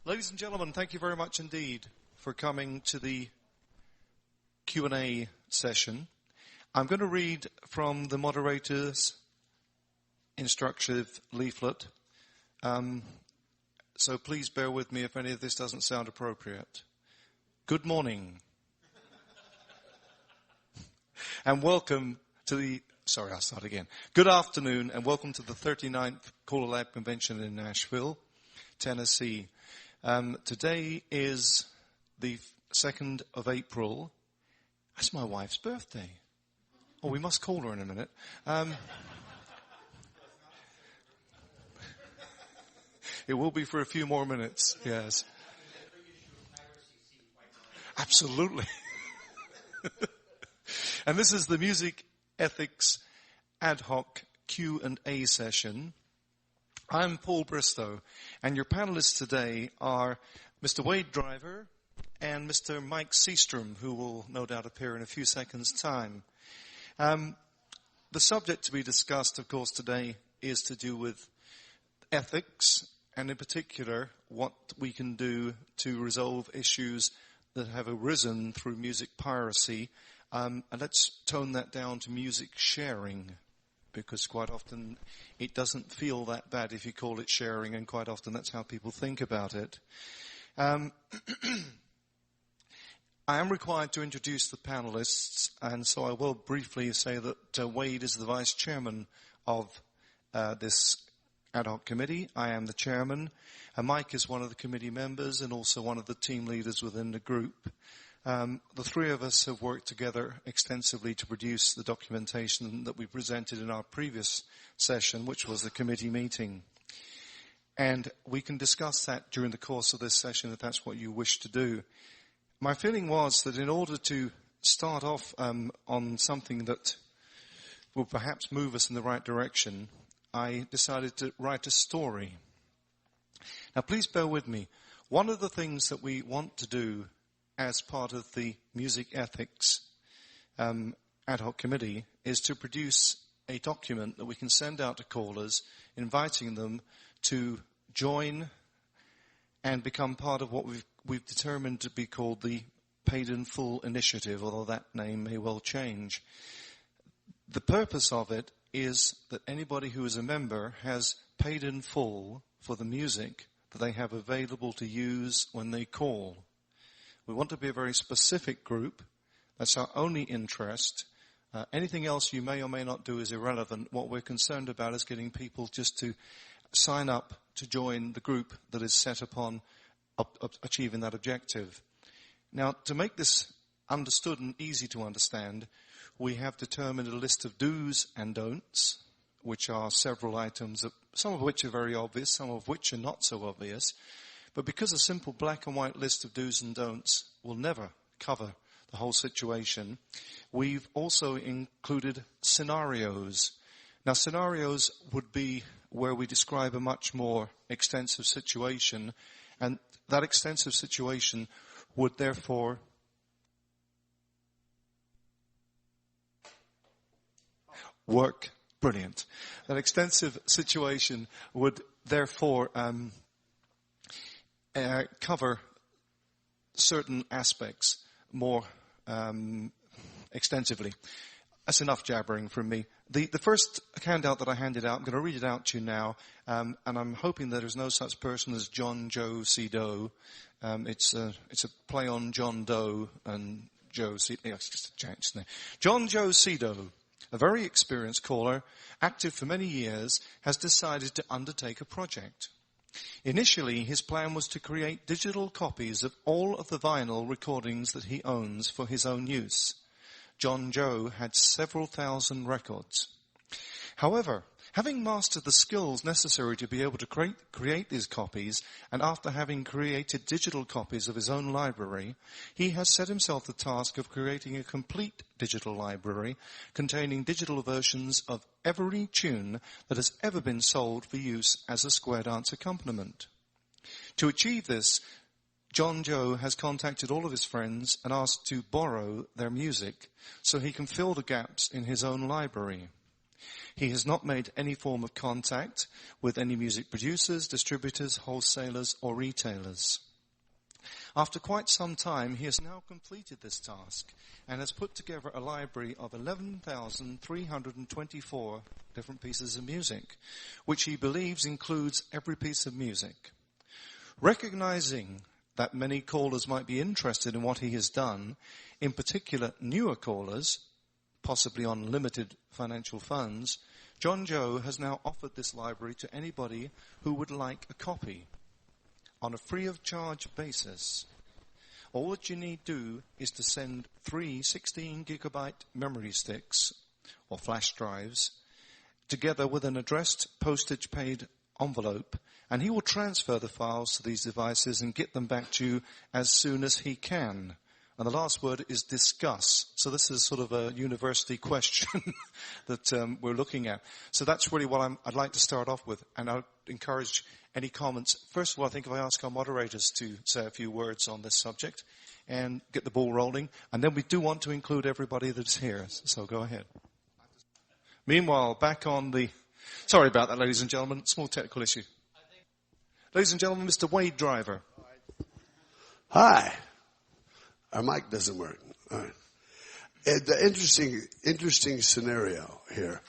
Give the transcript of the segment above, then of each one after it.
Ladies and gentlemen, thank you very much indeed for coming to the Q&A session. I'm going to read from the Moderator's instructive leaflet, so please bear with me if any of this doesn't sound appropriate. Good morning, and welcome to the... Sorry, I'll start again. Good afternoon, and welcome to the 39th CALLERLAB Convention in Nashville, Tennessee. Today is the 2nd of April. That's my wife's birthday. Oh, we must call her in a minute. It will be for a few more minutes, yes. Absolutely. And this is the Music Ethics Ad Hoc Q&A session. I'm Paul Bristow, and your panelists today are Mr. Wade Driver and Mr. Mike Seastrom, who will no doubt appear in a few seconds' time. The subject to be discussed, of course, today is to do with ethics, and in particular, what we can do to resolve issues that have arisen through music piracy. And let's tone that down to music sharing, because quite often it doesn't feel that bad if you call it sharing, and quite often that's how people think about it. I am required to introduce the panelists, and so I will briefly say that Wade is the vice chairman of this ad hoc committee. I am the chairman, and Mike is one of the committee members and also one of the team leaders within the group. The three of us have worked together extensively to produce the documentation that we presented in our previous session, which was the committee meeting. And we can discuss that during the course of this session if that's what you wish to do. My feeling was that in order to start off on something that will perhaps move us in the right direction, I decided to write a story. Now please bear with me. One of the things that we want to do as part of the Music Ethics Ad Hoc Committee is to produce a document that we can send out to callers, inviting them to join and become part of what we've determined to be called the Paid in Full Initiative, although that name may well change. The purpose of it is that anybody who is a member has paid in full for the music that they have available to use when they call. We want to be a very specific group. That's our only interest. Anything else you may or may not do is irrelevant. What we're concerned about is getting people just to sign up to join the group that is set upon achieving that objective. Now, to make this understood and easy to understand, we have determined a list of do's and don'ts, which are several items, some of which are very obvious, some of which are not so obvious. But because a simple black and white list of do's and don'ts will never cover the whole situation, we've also included scenarios. Now, scenarios would be where we describe a much more extensive situation, and that extensive situation would therefore work. Brilliant. That extensive situation would therefore cover certain aspects more extensively. That's enough jabbering from me. The first handout that I handed out, I'm going to read it out to you now, and I'm hoping that there's no such person as John Joe C. Doe. It's a play on John Doe and Joe C. It's just a chance name. John Joe C. Doe, a very experienced caller, active for many years, has decided to undertake a project. Initially, his plan was to create digital copies of all of the vinyl recordings that he owns for his own use. John Joe had several thousand records. However, having mastered the skills necessary to be able to create these copies, and after having created digital copies of his own library, he has set himself the task of creating a complete digital library containing digital versions of every tune that has ever been sold for use as a square dance accompaniment. To achieve this, John Joe has contacted all of his friends and asked to borrow their music so he can fill the gaps in his own library. He has not made any form of contact with any music producers, distributors, wholesalers, or retailers. After quite some time, he has now completed this task and has put together a library of 11,324 different pieces of music, which he believes includes every piece of music. Recognizing that many callers might be interested in what he has done, in particular newer callers, possibly on limited financial funds, John Joe has now offered this library to anybody who would like a copy on a free of charge basis. All that you need do is to send 3 16 gigabyte memory sticks or flash drives together with an addressed postage paid envelope, and he will transfer the files to these devices and get them back to you as soon as he can. And the last word is discuss. So this is sort of a university question that we're looking at. So that's really what I'd like to start off with. And I'd encourage any comments. First of all, I think if I ask our moderators to say a few words on this subject and get the ball rolling. And then we do want to include everybody that's here. So go ahead. Meanwhile, back on the... Sorry about that, ladies and gentlemen. Small technical issue. Ladies and gentlemen, Mr. Wade Driver. Hi. Our mic doesn't work. All right. The interesting scenario here.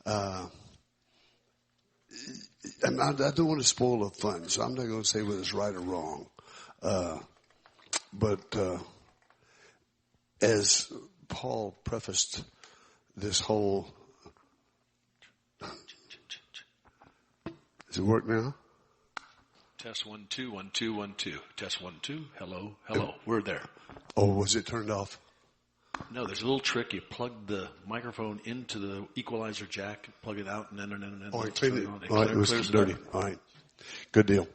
I don't want to spoil the fun, so I'm not going to say whether it's right or wrong. But as Paul prefaced this whole... Does it work now? Test 1 2 1 2 1 2. Test 1 2. Hello, hello. We're there. Oh, was it turned off? No, there's a little trick. You plug the microphone into the equalizer jack, plug it out, and then. Oh, it was dirty. All right, good deal.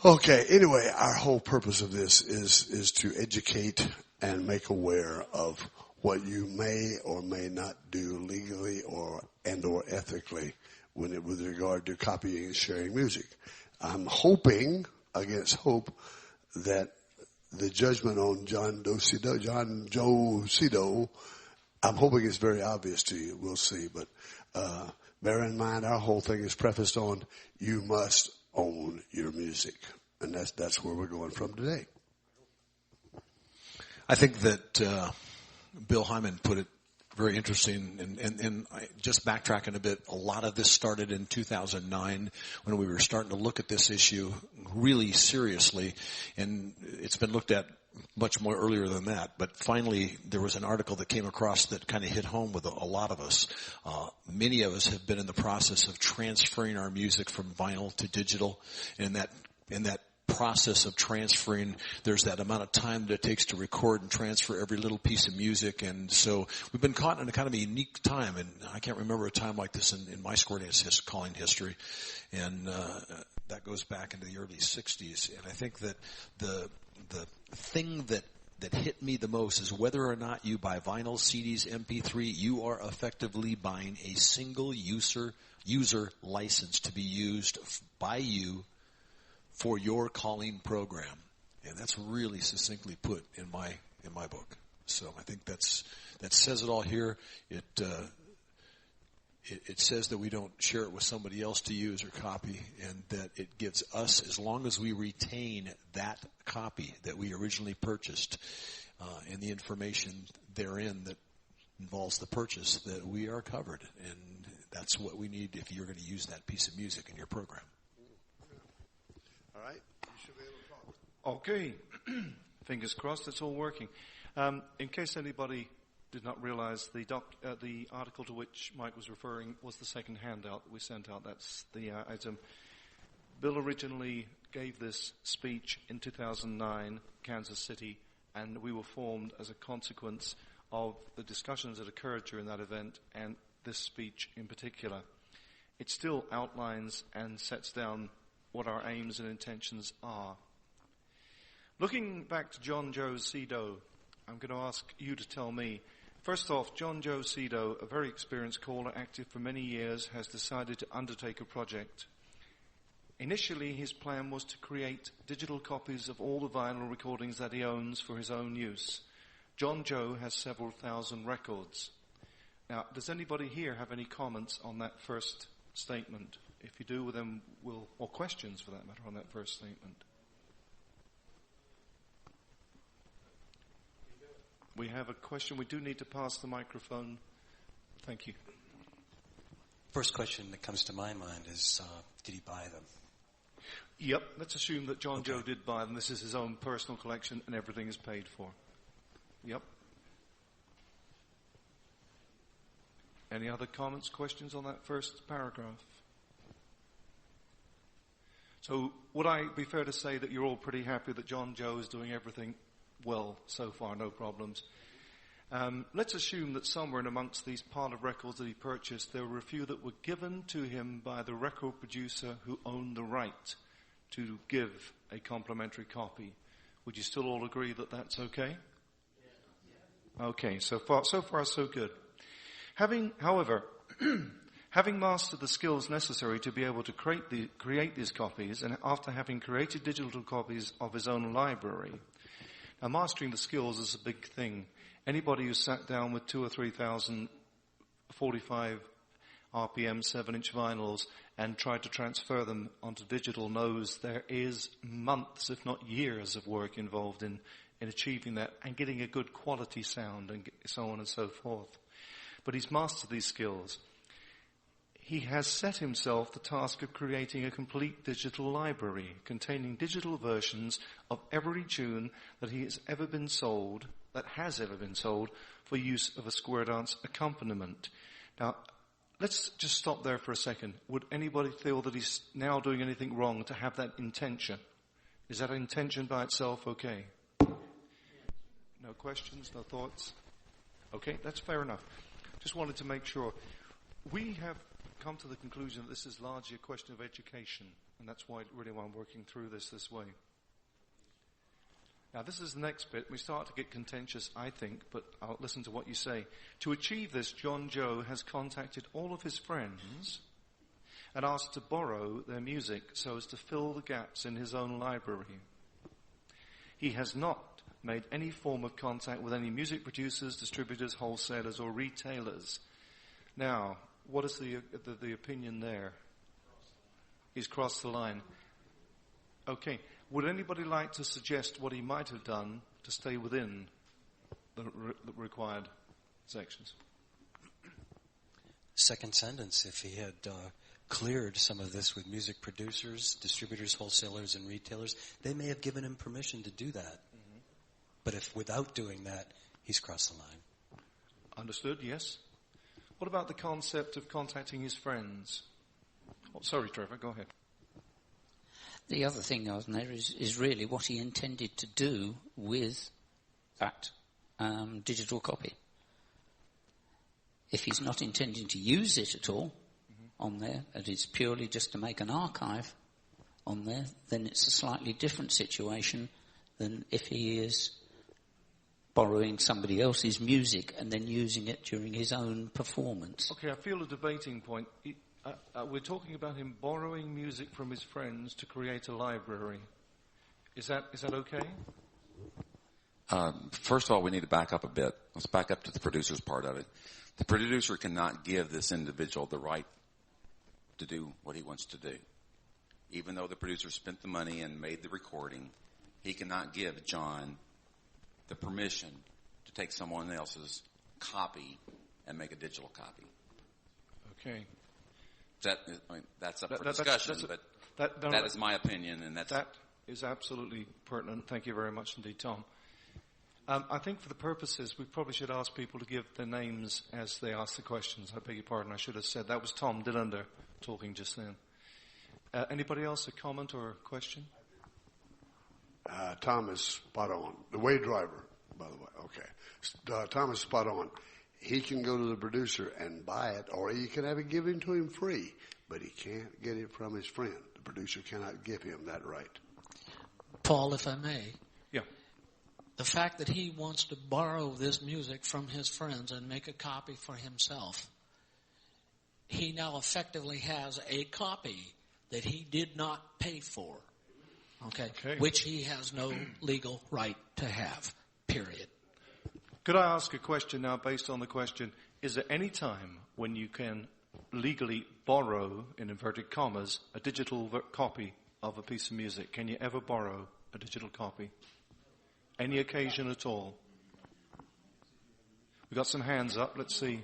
Okay. Anyway, our whole purpose of this is to educate and make aware of what you may or may not do legally or ethically with regard to copying and sharing music. I'm hoping, against hope, that the judgment on John Joe Cito, I'm hoping it's very obvious to you. We'll see. But bear in mind, our whole thing is prefaced on you must own your music. And that's where we're going from today. I think that Bill Hyman put it very interesting, and just backtracking a bit, a lot of this started in 2009 when we were starting to look at this issue really seriously, and it's been looked at much more earlier than that. But finally, there was an article that came across that kind of hit home with a lot of us. Many of us have been in the process of transferring our music from vinyl to digital, and in that process of transferring, there's that amount of time that it takes to record and transfer every little piece of music. And so we've been caught in a kind of a unique time, and I can't remember a time like this in my calling history. And that goes back into the early 60s. And I think that the thing that hit me the most is whether or not you buy vinyl, CDs, MP3, you are effectively buying a single user license to be used by you for your calling program. And that's really succinctly put in my book. So I think that says it all here. It says that we don't share it with somebody else to use or copy, and that it gives us, as long as we retain that copy that we originally purchased, and the information therein that involves the purchase, that we are covered. And that's what we need if you're going to use that piece of music in your program. All right. You should be able to talk. Okay. Fingers crossed it's all working. In case anybody did not realize, the article to which Mike was referring was the second handout that we sent out. That's the item. Bill originally gave this speech in 2009, Kansas City, and we were formed as a consequence of the discussions that occurred during that event and this speech in particular. It still outlines and sets down what our aims and intentions are. Looking back to John Joe Cito, I'm going to ask you to tell me. First off, John Joe Cito, a very experienced caller, active for many years, has decided to undertake a project. Initially, his plan was to create digital copies of all the vinyl recordings that he owns for his own use. John Joe has several thousand records. Now, does anybody here have any comments on that first statement? If you do, then or questions for that matter on that first statement? We have a question. We do need to pass the microphone. Thank you. First question that comes to my mind is, did he buy them? Yep. Let's assume that John Joe did buy them. This is his own personal collection and everything is paid for. Yep. Any other comments, questions on that first paragraph? So would I be fair to say that you're all pretty happy that John Joe is doing everything well so far, no problems? Let's assume that somewhere in amongst these pile of records that he purchased, there were a few that were given to him by the record producer who owned the right to give a complimentary copy. Would you still all agree that that's okay? Okay, so far so good. However, having mastered the skills necessary to be able to create these copies, and after having created digital copies of his own library, now mastering the skills is a big thing. Anybody who sat down with 2,000 or 3,000 45 RPM 7-inch vinyls and tried to transfer them onto digital knows there is months, if not years, of work involved in achieving that and getting a good quality sound and so on and so forth. But he's mastered these skills. He has set himself the task of creating a complete digital library containing digital versions of every tune that has ever been sold for use of a square dance accompaniment. Now, let's just stop there for a second. Would anybody feel that he's now doing anything wrong to have that intention? Is that intention by itself okay? No questions, no thoughts? Okay, that's fair enough. Just wanted to make sure. We have come to the conclusion that this is largely a question of education, and that's why I'm working through this way. Now, this is the next bit. We start to get contentious, I think, but I'll listen to what you say. To achieve this, John Joe has contacted all of his friends and asked to borrow their music so as to fill the gaps in his own library. He has not made any form of contact with any music producers, distributors, wholesalers, or retailers. Now, what is the opinion there? He's crossed the line. Okay. Would anybody like to suggest what he might have done to stay within the required sections? Second sentence, if he had cleared some of this with music producers, distributors, wholesalers, and retailers, they may have given him permission to do that. Mm-hmm. But if without doing that, he's crossed the line. Understood, yes. What about the concept of contacting his friends? Oh, sorry, Trevor, go ahead. The other thing on there is really what he intended to do with that digital copy. If he's not intending to use it at all on there, and it's purely just to make an archive on there, then it's a slightly different situation than if he is borrowing somebody else's music and then using it during his own performance. Okay, I feel a debating point. We're talking about him borrowing music from his friends to create a library. Is that okay? First of all, we need to back up a bit. Let's back up to the producer's part of it. The producer cannot give this individual the right to do what he wants to do. Even though the producer spent the money and made the recording, he cannot give John the permission to take someone else's copy and make a digital copy. Okay. That's up for discussion, but that is my opinion, and that is absolutely pertinent. Thank you very much indeed, Tom. I think for the purposes, we probably should ask people to give their names as they ask the questions. I beg your pardon, I should have said. That was Tom Dillander talking just then. Anybody else, a comment or a question? Tom is spot on. The way driver, by the way. Okay. Tom is spot on. He can go to the producer and buy it, or he can have it given to him free, but he can't get it from his friend. The producer cannot give him that right. Paul, if I may. Yeah. The fact that he wants to borrow this music from his friends and make a copy for himself, he now effectively has a copy that he did not pay for, okay. Which he has no legal right to have, period. Could I ask a question now based on the question, is there any time when you can legally borrow, in inverted commas, a digital copy of a piece of music? Can you ever borrow a digital copy? Any occasion at all? We've got some hands up. Let's see.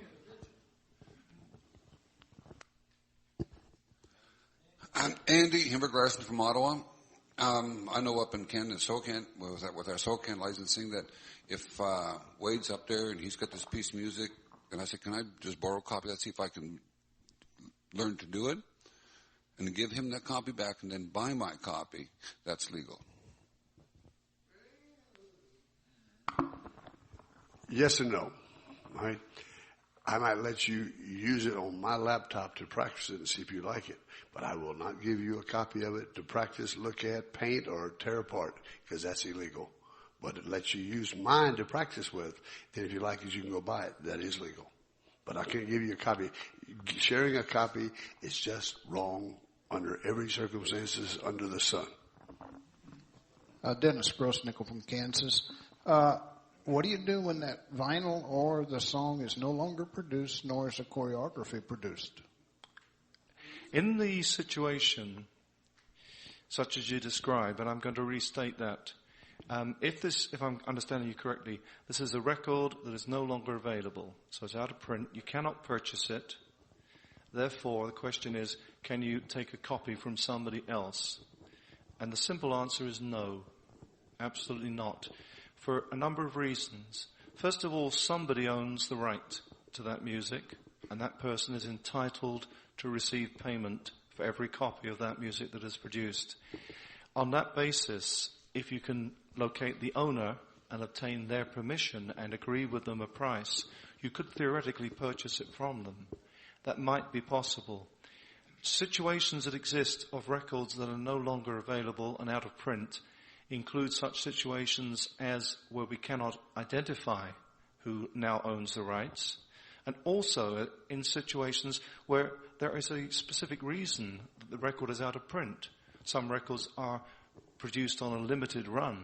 I'm Andy Himbergarson from Ottawa. I know up in Canada, SoCan, with our SoCan licensing, that if Wade's up there and he's got this piece of music, and I said, can I just borrow a copy of that, see if I can learn to do it, and give him that copy back and then buy my copy, that's legal. Yes and no, right? I might let you use it on my laptop to practice it and see if you like it, but I will not give you a copy of it to practice, look at, paint, or tear apart, because that's illegal. But it lets you use mine to practice with. Then if you like it, you can go buy it. That is legal. But I can't give you a copy. Sharing a copy is just wrong under every circumstances under the sun. Dennis Grossnickel from Kansas. What do you do when that vinyl or the song is no longer produced, nor is the choreography produced? In the situation such as you describe, and I'm going to restate that, if I'm understanding you correctly, this is a record that is no longer available, so it's out of print. You cannot purchase it. Therefore, the question is, can you take a copy from somebody else? And the simple answer is no, absolutely not, for a number of reasons. First of all, somebody owns the right to that music, and that person is entitled to receive payment for every copy of that music that is produced. On that basis, if you can locate the owner and obtain their permission and agree with them a price, you could theoretically purchase it from them. That might be possible. Situations that exist of records that are no longer available and out of print include such situations as where we cannot identify who now owns the rights, and also in situations where there is a specific reason that the record is out of print. Some records are produced on a limited run,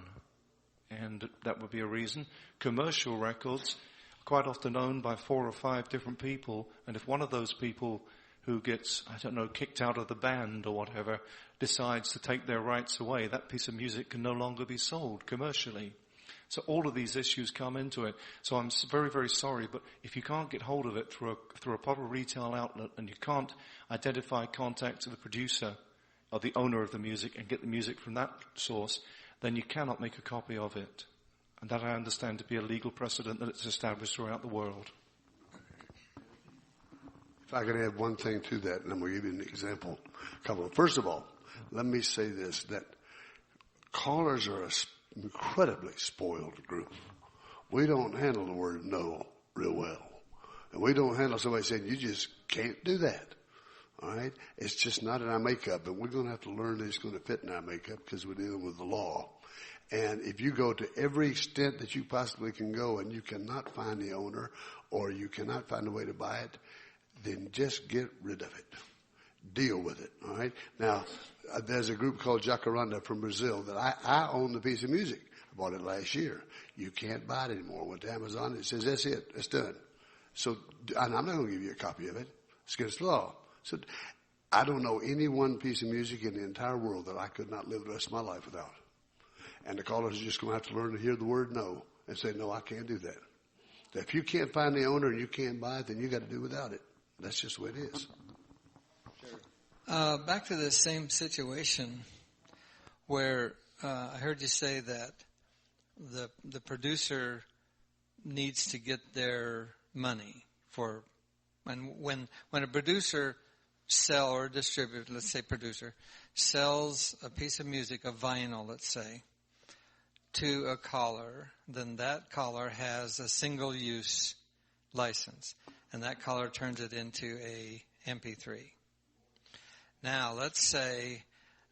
and that would be a reason. Commercial records are quite often owned by 4 or 5 different people, and if one of those people who gets, kicked out of the band or whatever, decides to take their rights away, that piece of music can no longer be sold commercially. So all of these issues come into it. So I'm very, very sorry, but if you can't get hold of it through a proper retail outlet, and you can't identify contact to the producer or the owner of the music and get the music from that source, then you cannot make a copy of it. And that I understand to be a legal precedent that it's established throughout the world. If I can add one thing to that, and I'm going to give you an example. First of all, let me say this, that callers are an incredibly spoiled group. We don't handle the word no real well. And we don't handle somebody saying, you just can't do that. All right? It's just not in our makeup, and we're going to have to learn that it's going to fit in our makeup because we're dealing with the law. And if you go to every extent that you possibly can go and you cannot find the owner or you cannot find a way to buy it, then just get rid of it. Deal with it, all right? Now, there's a group called Jacaranda from Brazil that I own the piece of music. I bought it last year. You can't buy it anymore. Went to Amazon, it says, that's it, it's done. So, and I'm not going to give you a copy of it. It's against the law. So, I don't know any one piece of music in the entire world that I could not live the rest of my life without. And the callers are just going to have to learn to hear the word no and say, no, I can't do that. If you can't find the owner and you can't buy it, then you got to do without it. That's just the way it is. Back to the same situation where I heard you say that the producer needs to get their money for, and when a producer or distributor, let's say producer, sells a piece of music, a vinyl, let's say, to a caller, then that caller has a single-use license, and that caller turns it into a MP3. Now, let's say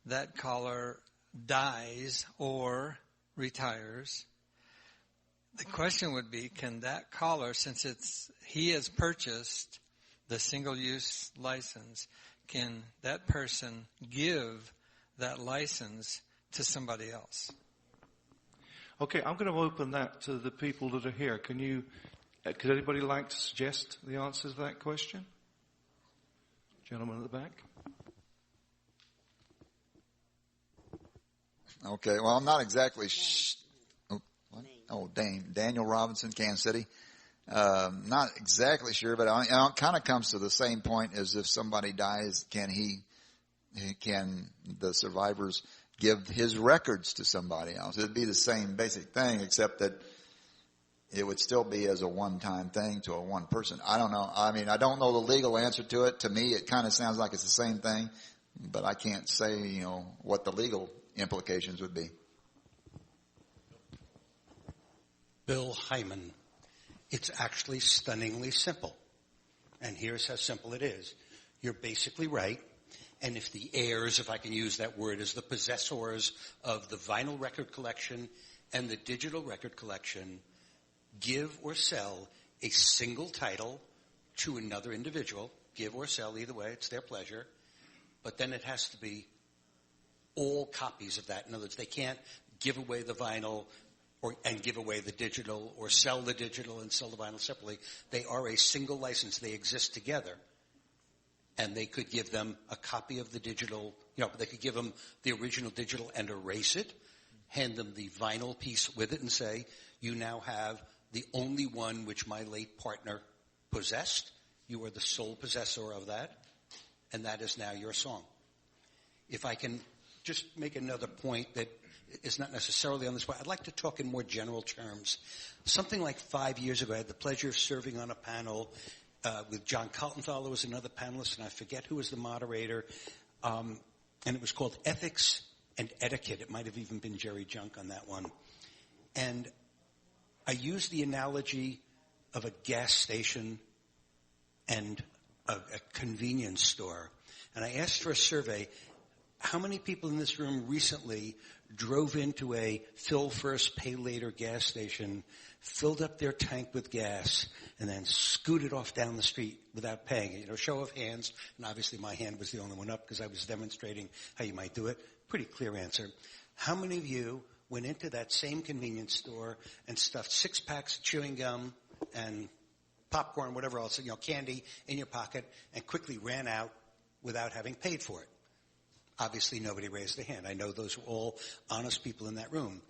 that caller dies or retires. The question would be, can that caller, since he has purchased the single-use license, can that person give that license to somebody else? Okay, I'm going to open that to the people that are here. Can you Could anybody like to suggest the answer to that question? Gentleman at the back. Okay, well, I'm not exactly Daniel Robinson, Kansas City. Not exactly sure, but it kind of comes to the same point as if somebody dies, can the survivors give his records to somebody else? It'd be the same basic thing, except that it would still be as a one-time thing to a one person. I don't know. I mean, I don't know the legal answer to it. To me, it kind of sounds like it's the same thing, but I can't say, what the legal implications would be. Bill Hyman. It's actually stunningly simple. And here's how simple it is. You're basically right. And if the heirs, if I can use that word, as the possessors of the vinyl record collection and the digital record collection give or sell a single title to another individual, give or sell, either way, it's their pleasure, but then it has to be all copies of that. In other words, they can't give away the vinyl and give away the digital, or sell the digital and sell the vinyl separately. They are a single license. They exist together. And they could give them a copy of the digital, they could give them the original digital and erase it, hand them the vinyl piece with it and say, you now have the only one which my late partner possessed. You are the sole possessor of that, and that is now your song. If I can just make another point that is not necessarily on this point, I'd like to talk in more general terms. Something like 5 years ago, I had the pleasure of serving on a panel with John Kaltenthal, who was another panelist, and I forget who was the moderator, and it was called Ethics and Etiquette. It might have even been Jerry Junk on that one. And I used the analogy of a gas station and a convenience store. And I asked for a survey. How many people in this room recently drove into a fill first, pay later gas station, filled up their tank with gas, and then scooted off down the street without paying it? Show of hands. And obviously my hand was the only one up because I was demonstrating how you might do it. Pretty clear answer. How many of you went into that same convenience store and stuffed 6 packs of chewing gum and popcorn, whatever else, candy in your pocket, and quickly ran out without having paid for it? Obviously, nobody raised their hand. I know those were all honest people in that room.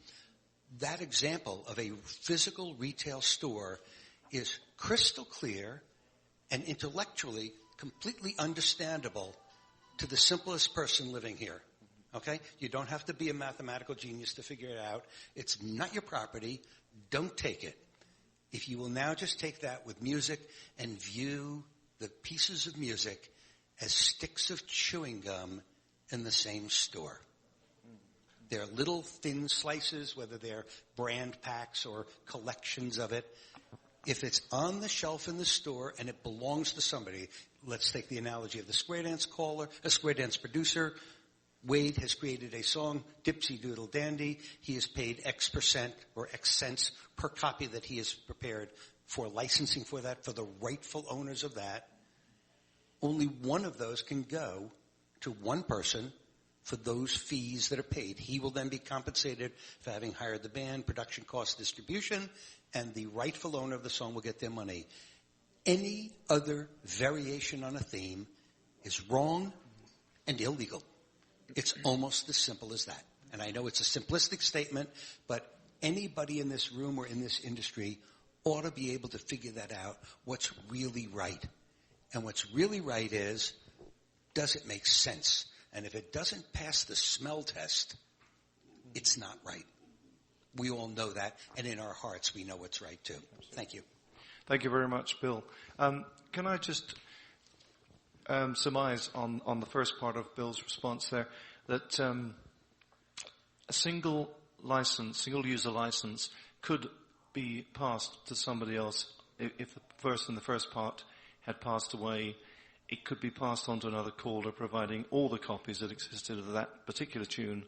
That example of a physical retail store is crystal clear and intellectually completely understandable to the simplest person living here. Okay? You don't have to be a mathematical genius to figure it out. It's not your property. Don't take it. If you will now just take that with music and view the pieces of music as sticks of chewing gum in the same store. They're little thin slices, whether they're brand packs or collections of it. If it's on the shelf in the store and it belongs to somebody, let's take the analogy of the square dance producer. Wade has created a song, Dipsy Doodle Dandy. He has paid X percent or X cents per copy that he has prepared for licensing for that, for the rightful owners of that. Only one of those can go to one person for those fees that are paid. He will then be compensated for having hired the band, production costs, distribution, and the rightful owner of the song will get their money. Any other variation on a theme is wrong and illegal. It's almost as simple as that. And I know it's a simplistic statement, but anybody in this room or in this industry ought to be able to figure that out, what's really right. And what's really right is, does it make sense? And if it doesn't pass the smell test, it's not right. We all know that, and in our hearts we know what's right too. Thank you. Thank you very much, Bill. Can I just surmise on the first part of Bill's response there that a single user license could be passed to somebody else if the person in the first part had passed away. It could be passed on to another caller, providing all the copies that existed of that particular tune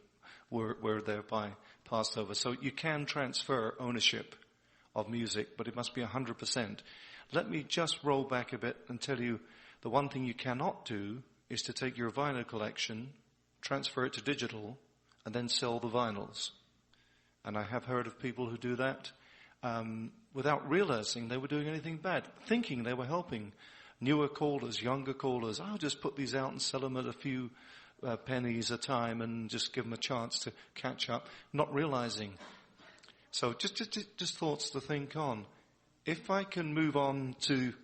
were thereby passed over. So you can transfer ownership of music, but it must be 100%. Let me just roll back a bit and tell you the one thing you cannot do is to take your vinyl collection, transfer it to digital, and then sell the vinyls. And I have heard of people who do that. without realizing they were doing anything bad, thinking they were helping newer callers, younger callers. I'll just put these out and sell them at a few pennies a time and just give them a chance to catch up, not realizing. So just thoughts to think on. If I can move on to...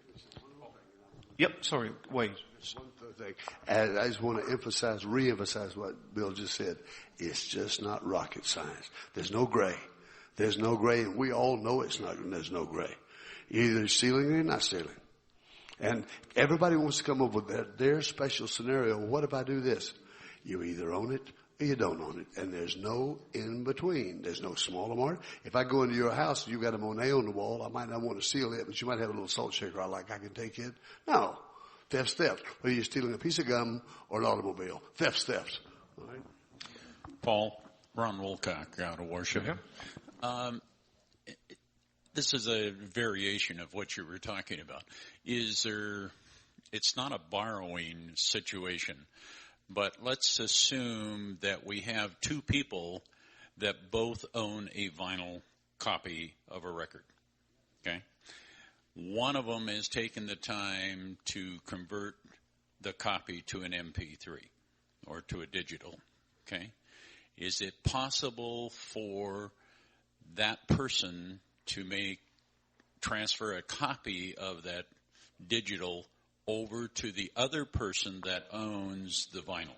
Yep, sorry, wait. One third thing. And I just want to re-emphasize what Bill just said. It's just not rocket science. There's no gray. There's no gray, and we all know there's no gray. Either stealing or you're not stealing. And everybody wants to come up with their special scenario. What if I do this? You either own it or you don't own it. And there's no in between. There's no small amount. If I go into your house and you've got a Monet on the wall, I might not want to steal it, but you might have a little salt shaker I can take it. No. Theft's theft. Whether you're stealing a piece of gum or an automobile. Theft's theft. All right? Paul, Ron Wolcock out of Washington. This is a variation of what you were talking about. It's not a borrowing situation, but let's assume that we have two people that both own a vinyl copy of a record. Okay? One of them has taken the time to convert the copy to an MP3 or to a digital. Okay? Is it possible for that person to transfer a copy of that digital over to the other person that owns the vinyl?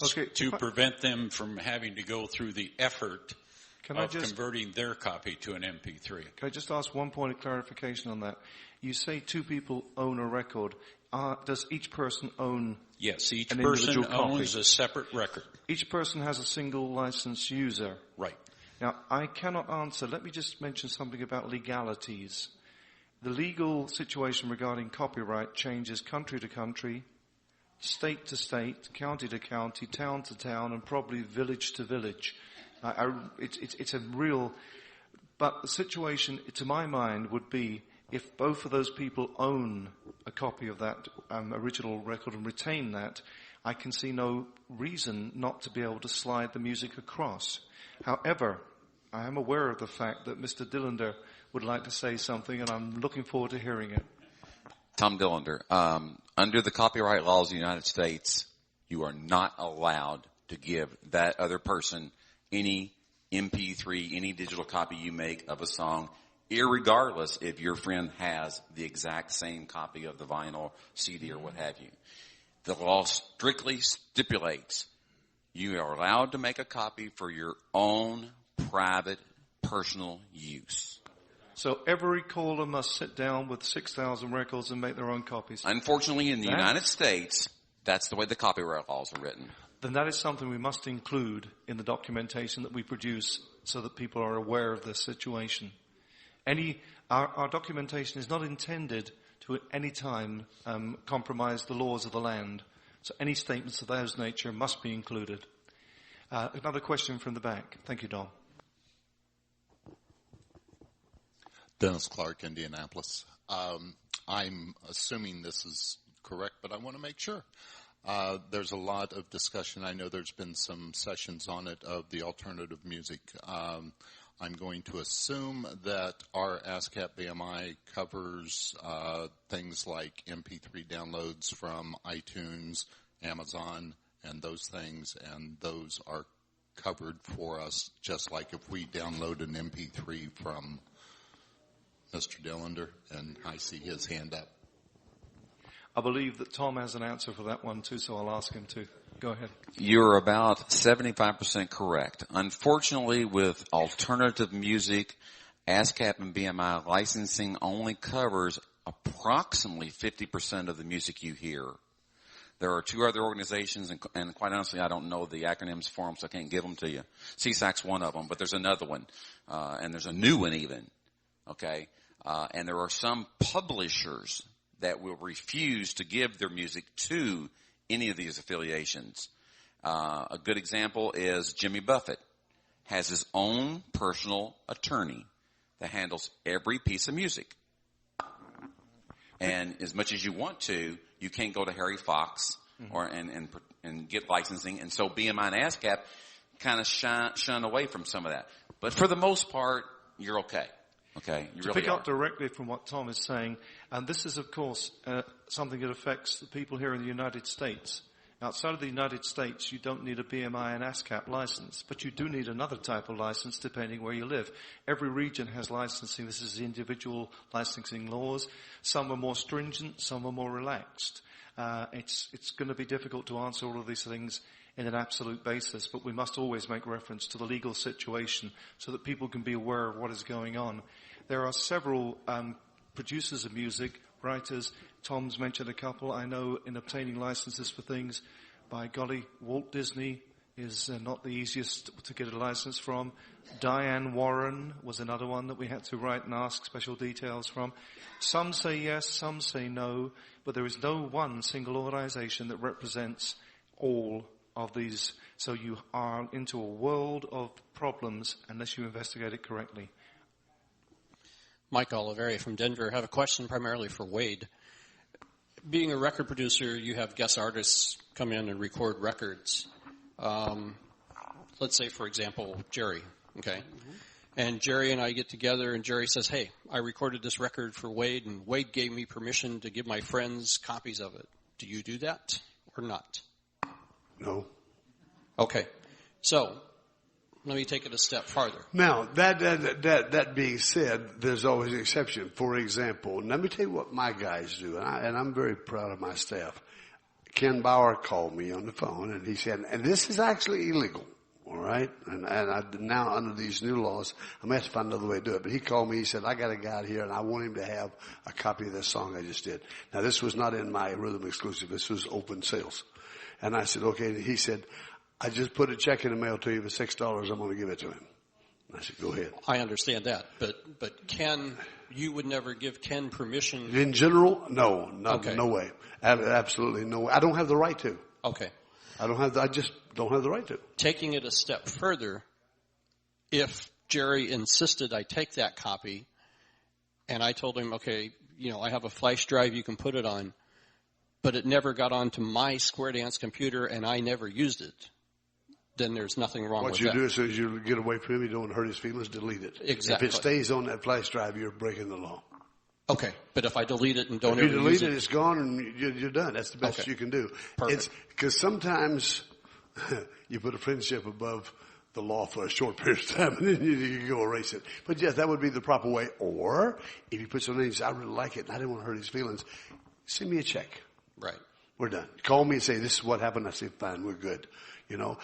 Okay, to prevent them from having to go through the effort converting their copy to an MP3. Can I just ask one point of clarification on that? You say two people own a record. Does each person own Yes, each an person individual copy? owns a separate record. Each person has a single license user. Right. Now, I cannot answer. Let me just mention something about legalities. The legal situation regarding copyright changes country to country, state to state, county to county, town to town, and probably village to village. It's a real... But the situation, to my mind, would be if both of those people own a copy of that original record and retain that, I can see no reason not to be able to slide the music across. However, I am aware of the fact that Mr. Dillander would like to say something, and I'm looking forward to hearing it. Tom Dillander, under the copyright laws of the United States, you are not allowed to give that other person any MP3, any digital copy you make of a song, irregardless if your friend has the exact same copy of the vinyl, CD, or what have you. The law strictly stipulates you are allowed to make a copy for your own private, personal use. So every caller must sit down with 6,000 records and make their own copies. Unfortunately, in the United States, that's the way the copyright laws are written. Then that is something we must include in the documentation that we produce so that people are aware of this situation. Our documentation is not intended to at any time compromise the laws of the land. So any statements of those nature must be included. Another question from the back. Thank you, Dom. Dennis Clark, Indianapolis. I'm assuming this is correct, but I want to make sure. There's a lot of discussion. I know there's been some sessions on it of the alternative music. I'm going to assume that our ASCAP BMI covers things like MP3 downloads from iTunes, Amazon, and those things, and those are covered for us, just like if we download an MP3 from Mr. Dillander, and I see his hand up. I believe that Tom has an answer for that one too, so I'll ask him to. Go ahead. You're about 75% correct. Unfortunately, with alternative music, ASCAP and BMI licensing only covers approximately 50% of the music you hear. There are two other organizations, and quite honestly, I don't know the acronyms for them, so I can't give them to you. CSAC's one of them, but there's another one, and there's a new one even. Okay? And there are some publishers that will refuse to give their music to any of these affiliations. A good example is Jimmy Buffett has his own personal attorney that handles every piece of music. And as much as you want to, you can't go to Harry Fox or and get licensing. And so BMI and ASCAP kind of shun away from some of that. But for the most part, you're okay. Okay, you to really pick are. up directly from what Tom is saying, and this is, of course, something that affects the people here in the United States. Outside of the United States, you don't need a BMI and ASCAP license, but you do need another type of license depending where you live. Every region has licensing. This is individual licensing laws. Some are more stringent, some are more relaxed. It's going to be difficult to answer all of these things in an absolute basis, but we must always make reference to the legal situation so that people can be aware of what is going on. There are several producers of music, writers. Tom's mentioned a couple. I know in obtaining licenses for things, by golly, Walt Disney is not the easiest to get a license from. Diane Warren was another one that we had to write and ask special details from. Some say yes, some say no, but there is no one single organization that represents all of these. So you are into a world of problems unless you investigate it correctly. Mike Oliveri from Denver. I have a question primarily for Wade. Being a record producer, you have guest artists come in and record records. Let's say, for example, Jerry, okay? Mm-hmm. And Jerry and I get together, and Jerry says, hey, I recorded this record for Wade, and Wade gave me permission to give my friends copies of it. Do you do that or not? No. Okay. So let me take it a step farther. Now, that being said, there's always an exception. For example, let me tell you what my guys do, and I'm very proud of my staff. Ken Bauer called me on the phone, and he said, and this is actually illegal, all right? And I, now under these new laws, I'm going to have to find another way to do it. But he called me, he said, I got a guy here, and I want him to have a copy of this song I just did. Now, this was not in my rhythm exclusive. This was open sales. And I said, okay. And he said, I just put a check in the mail to you for $6. I'm going to give it to him. I said, go ahead. I understand that, but Ken, you would never give Ken permission. In general, no, Okay. No way, absolutely no way. I don't have the right to. Okay. I just don't have the right to. Taking it a step further, if Jerry insisted I take that copy, and I told him, okay, I have a flash drive you can put it on, but it never got onto my Square Dance computer and I never used it, then there's nothing wrong with that. What you do as soon as you get away from him, you don't want to hurt his feelings, delete it. Exactly. If it stays on that flash drive, you're breaking the law. Okay, but if I delete it and don't ever use it. If you delete it, it's gone and you're done. That's the best you can do. Perfect. Because sometimes you put a friendship above the law for a short period of time and then you go erase it. But yes, that would be the proper way. Or if you put something and say, I really like it and I didn't want to hurt his feelings, send me a check. Right. We're done. Call me and say, this is what happened. I say, fine, we're good.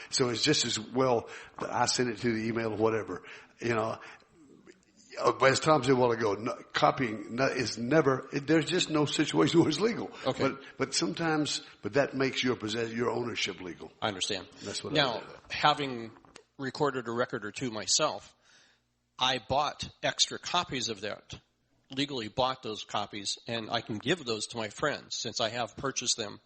So it's just as well that I send it to the email or whatever. But as Tom said a while ago, copying is never, there's just no situation where it's legal. Okay. But sometimes, that makes your ownership legal. I understand. That's what now, having recorded a record or two myself, I bought extra copies of that, legally bought those copies, and I can give those to my friends since I have purchased them,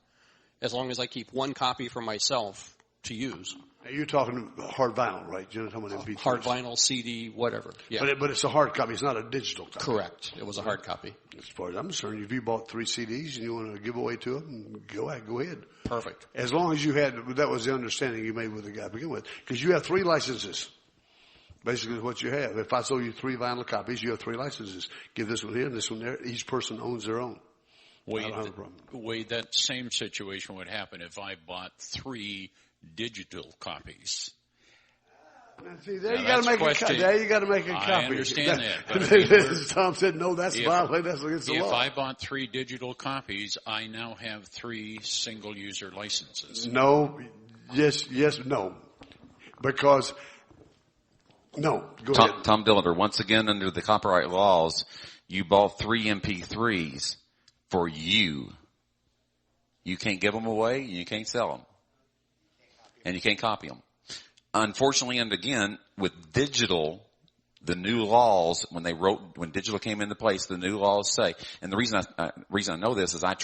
as long as I keep one copy for myself to use. Now you're talking hard vinyl, right? You're not talking about MP3s. Hard vinyl, CD, whatever. Yeah. But it's a hard copy. It's not a digital copy. Correct. It was a hard copy. As far as I'm concerned, if you bought 3 CDs and you want to give away 2 of them, go ahead. Perfect. As long as that was the understanding you made with the guy to begin with. Because you have 3 licenses. Basically what you have. If I sold you 3 vinyl copies, you have 3 licenses. Give this one here and this one there. Each person owns their own. Wade, that same situation would happen if I bought 3 digital copies. See, there you got to make a copy. I understand that. Tom said, no, that's violent. That's against the law. If I bought 3 digital copies, I now have 3 single-user licenses. No. Yes, no. Because, no. Go ahead. Tom Dilliter, once again, under the copyright laws, you bought 3 MP3s for you. You can't give them away, and you can't sell them. And you can't copy them. Unfortunately, and again, with digital, the new laws, when digital came into place, the new laws say, and the reason I know this is I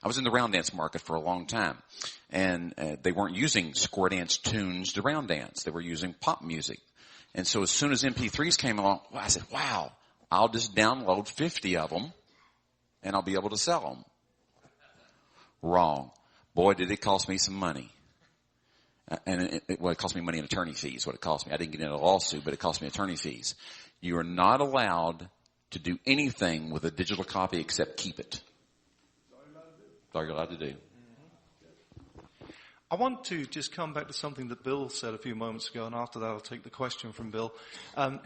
was in the round dance market for a long time, and they weren't using square dance tunes to round dance. They were using pop music. And so as soon as MP3s came along, I said, wow, I'll just download 50 of them, and I'll be able to sell them. Wrong. Boy, did it cost me some money. And it cost me money in attorney fees, what it cost me. I didn't get in a lawsuit, but it cost me attorney fees. You are not allowed to do anything with a digital copy except keep it. That's all you're allowed to do. I want to just come back to something that Bill said a few moments ago, and after that I'll take the question from Bill.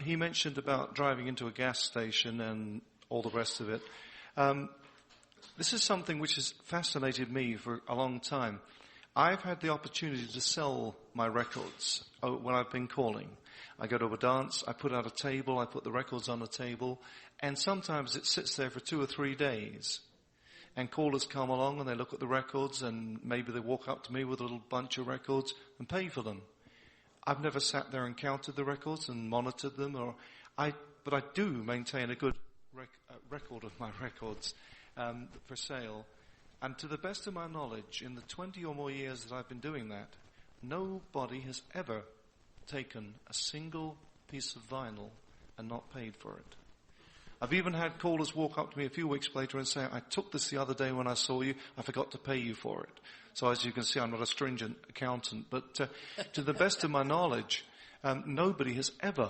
He mentioned about driving into a gas station and all the rest of it. This is something which has fascinated me for a long time. I've had the opportunity to sell my records when I've been calling. I go to a dance, I put out a table, I put the records on a table, and sometimes it sits there for 2 or 3 days. And callers come along and they look at the records and maybe they walk up to me with a little bunch of records and pay for them. I've never sat there and counted the records and monitored them, but I do maintain a good record of my records for sale. And to the best of my knowledge, in the 20 or more years that I've been doing that, nobody has ever taken a single piece of vinyl and not paid for it. I've even had callers walk up to me a few weeks later and say, I took this the other day when I saw you, I forgot to pay you for it. So as you can see, I'm not a stringent accountant, but to the best of my knowledge, nobody has ever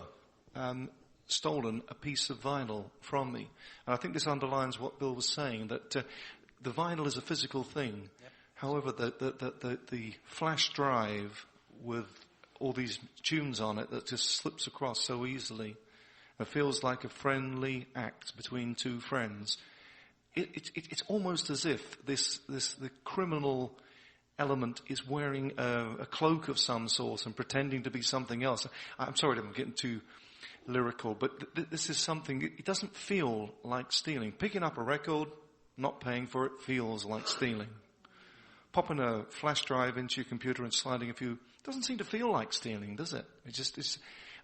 stolen a piece of vinyl from me. And I think this underlines what Bill was saying, that the vinyl is a physical thing. Yep. However, the flash drive with all these tunes on it that just slips across so easily, it feels like a friendly act between two friends. It's almost as if the criminal element is wearing a cloak of some sort and pretending to be something else. I'm sorry I'm getting too lyrical, but this is something, it doesn't feel like stealing. Picking up a record, not paying for it, feels like stealing. Popping a flash drive into your computer and sliding a few, doesn't seem to feel like stealing, does it?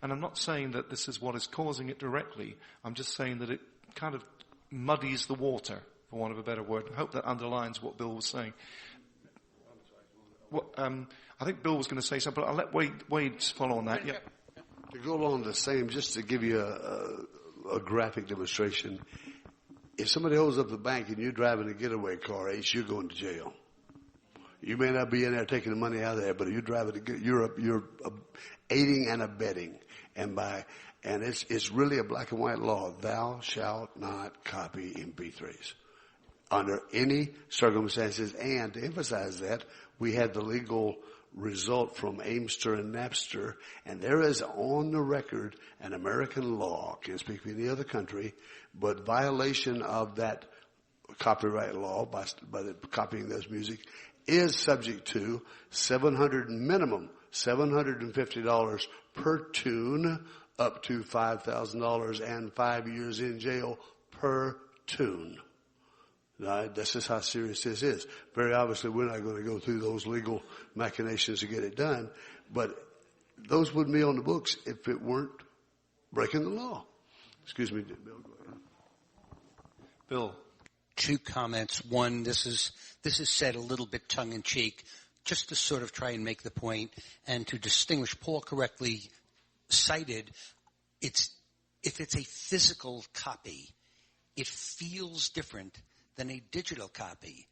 And I'm not saying that this is what is causing it directly. I'm just saying that it kind of muddies the water, for want of a better word. I hope that underlines what Bill was saying. Well, I think Bill was going to say something, but I'll let Wade follow on that. Yeah. To go along the same, just to give you a graphic demonstration, if somebody holds up the bank and you're driving a getaway car, Ace, you're going to jail. You may not be in there taking the money out of there, but if you're driving, you're aiding and abetting. And it's really a black and white law. Thou shalt not copy MP3s under any circumstances. And to emphasize that, we had the legal result from Aimster and Napster, and there is on the record an American law, can't speak for any other country, but violation of that copyright law by copying those music is subject to minimum $750 per tune, up to $5,000 and 5 years in jail per tune. Now, this is how serious this is. Very obviously, we're not going to go through those legal machinations to get it done, but those wouldn't be on the books if it weren't breaking the law. Excuse me, Bill. Go ahead. Bill. 2 comments. One, this is said a little bit tongue-in-cheek, just to sort of try and make the point and to distinguish. Paul correctly cited, if it's a physical copy, it feels different than a digital copy.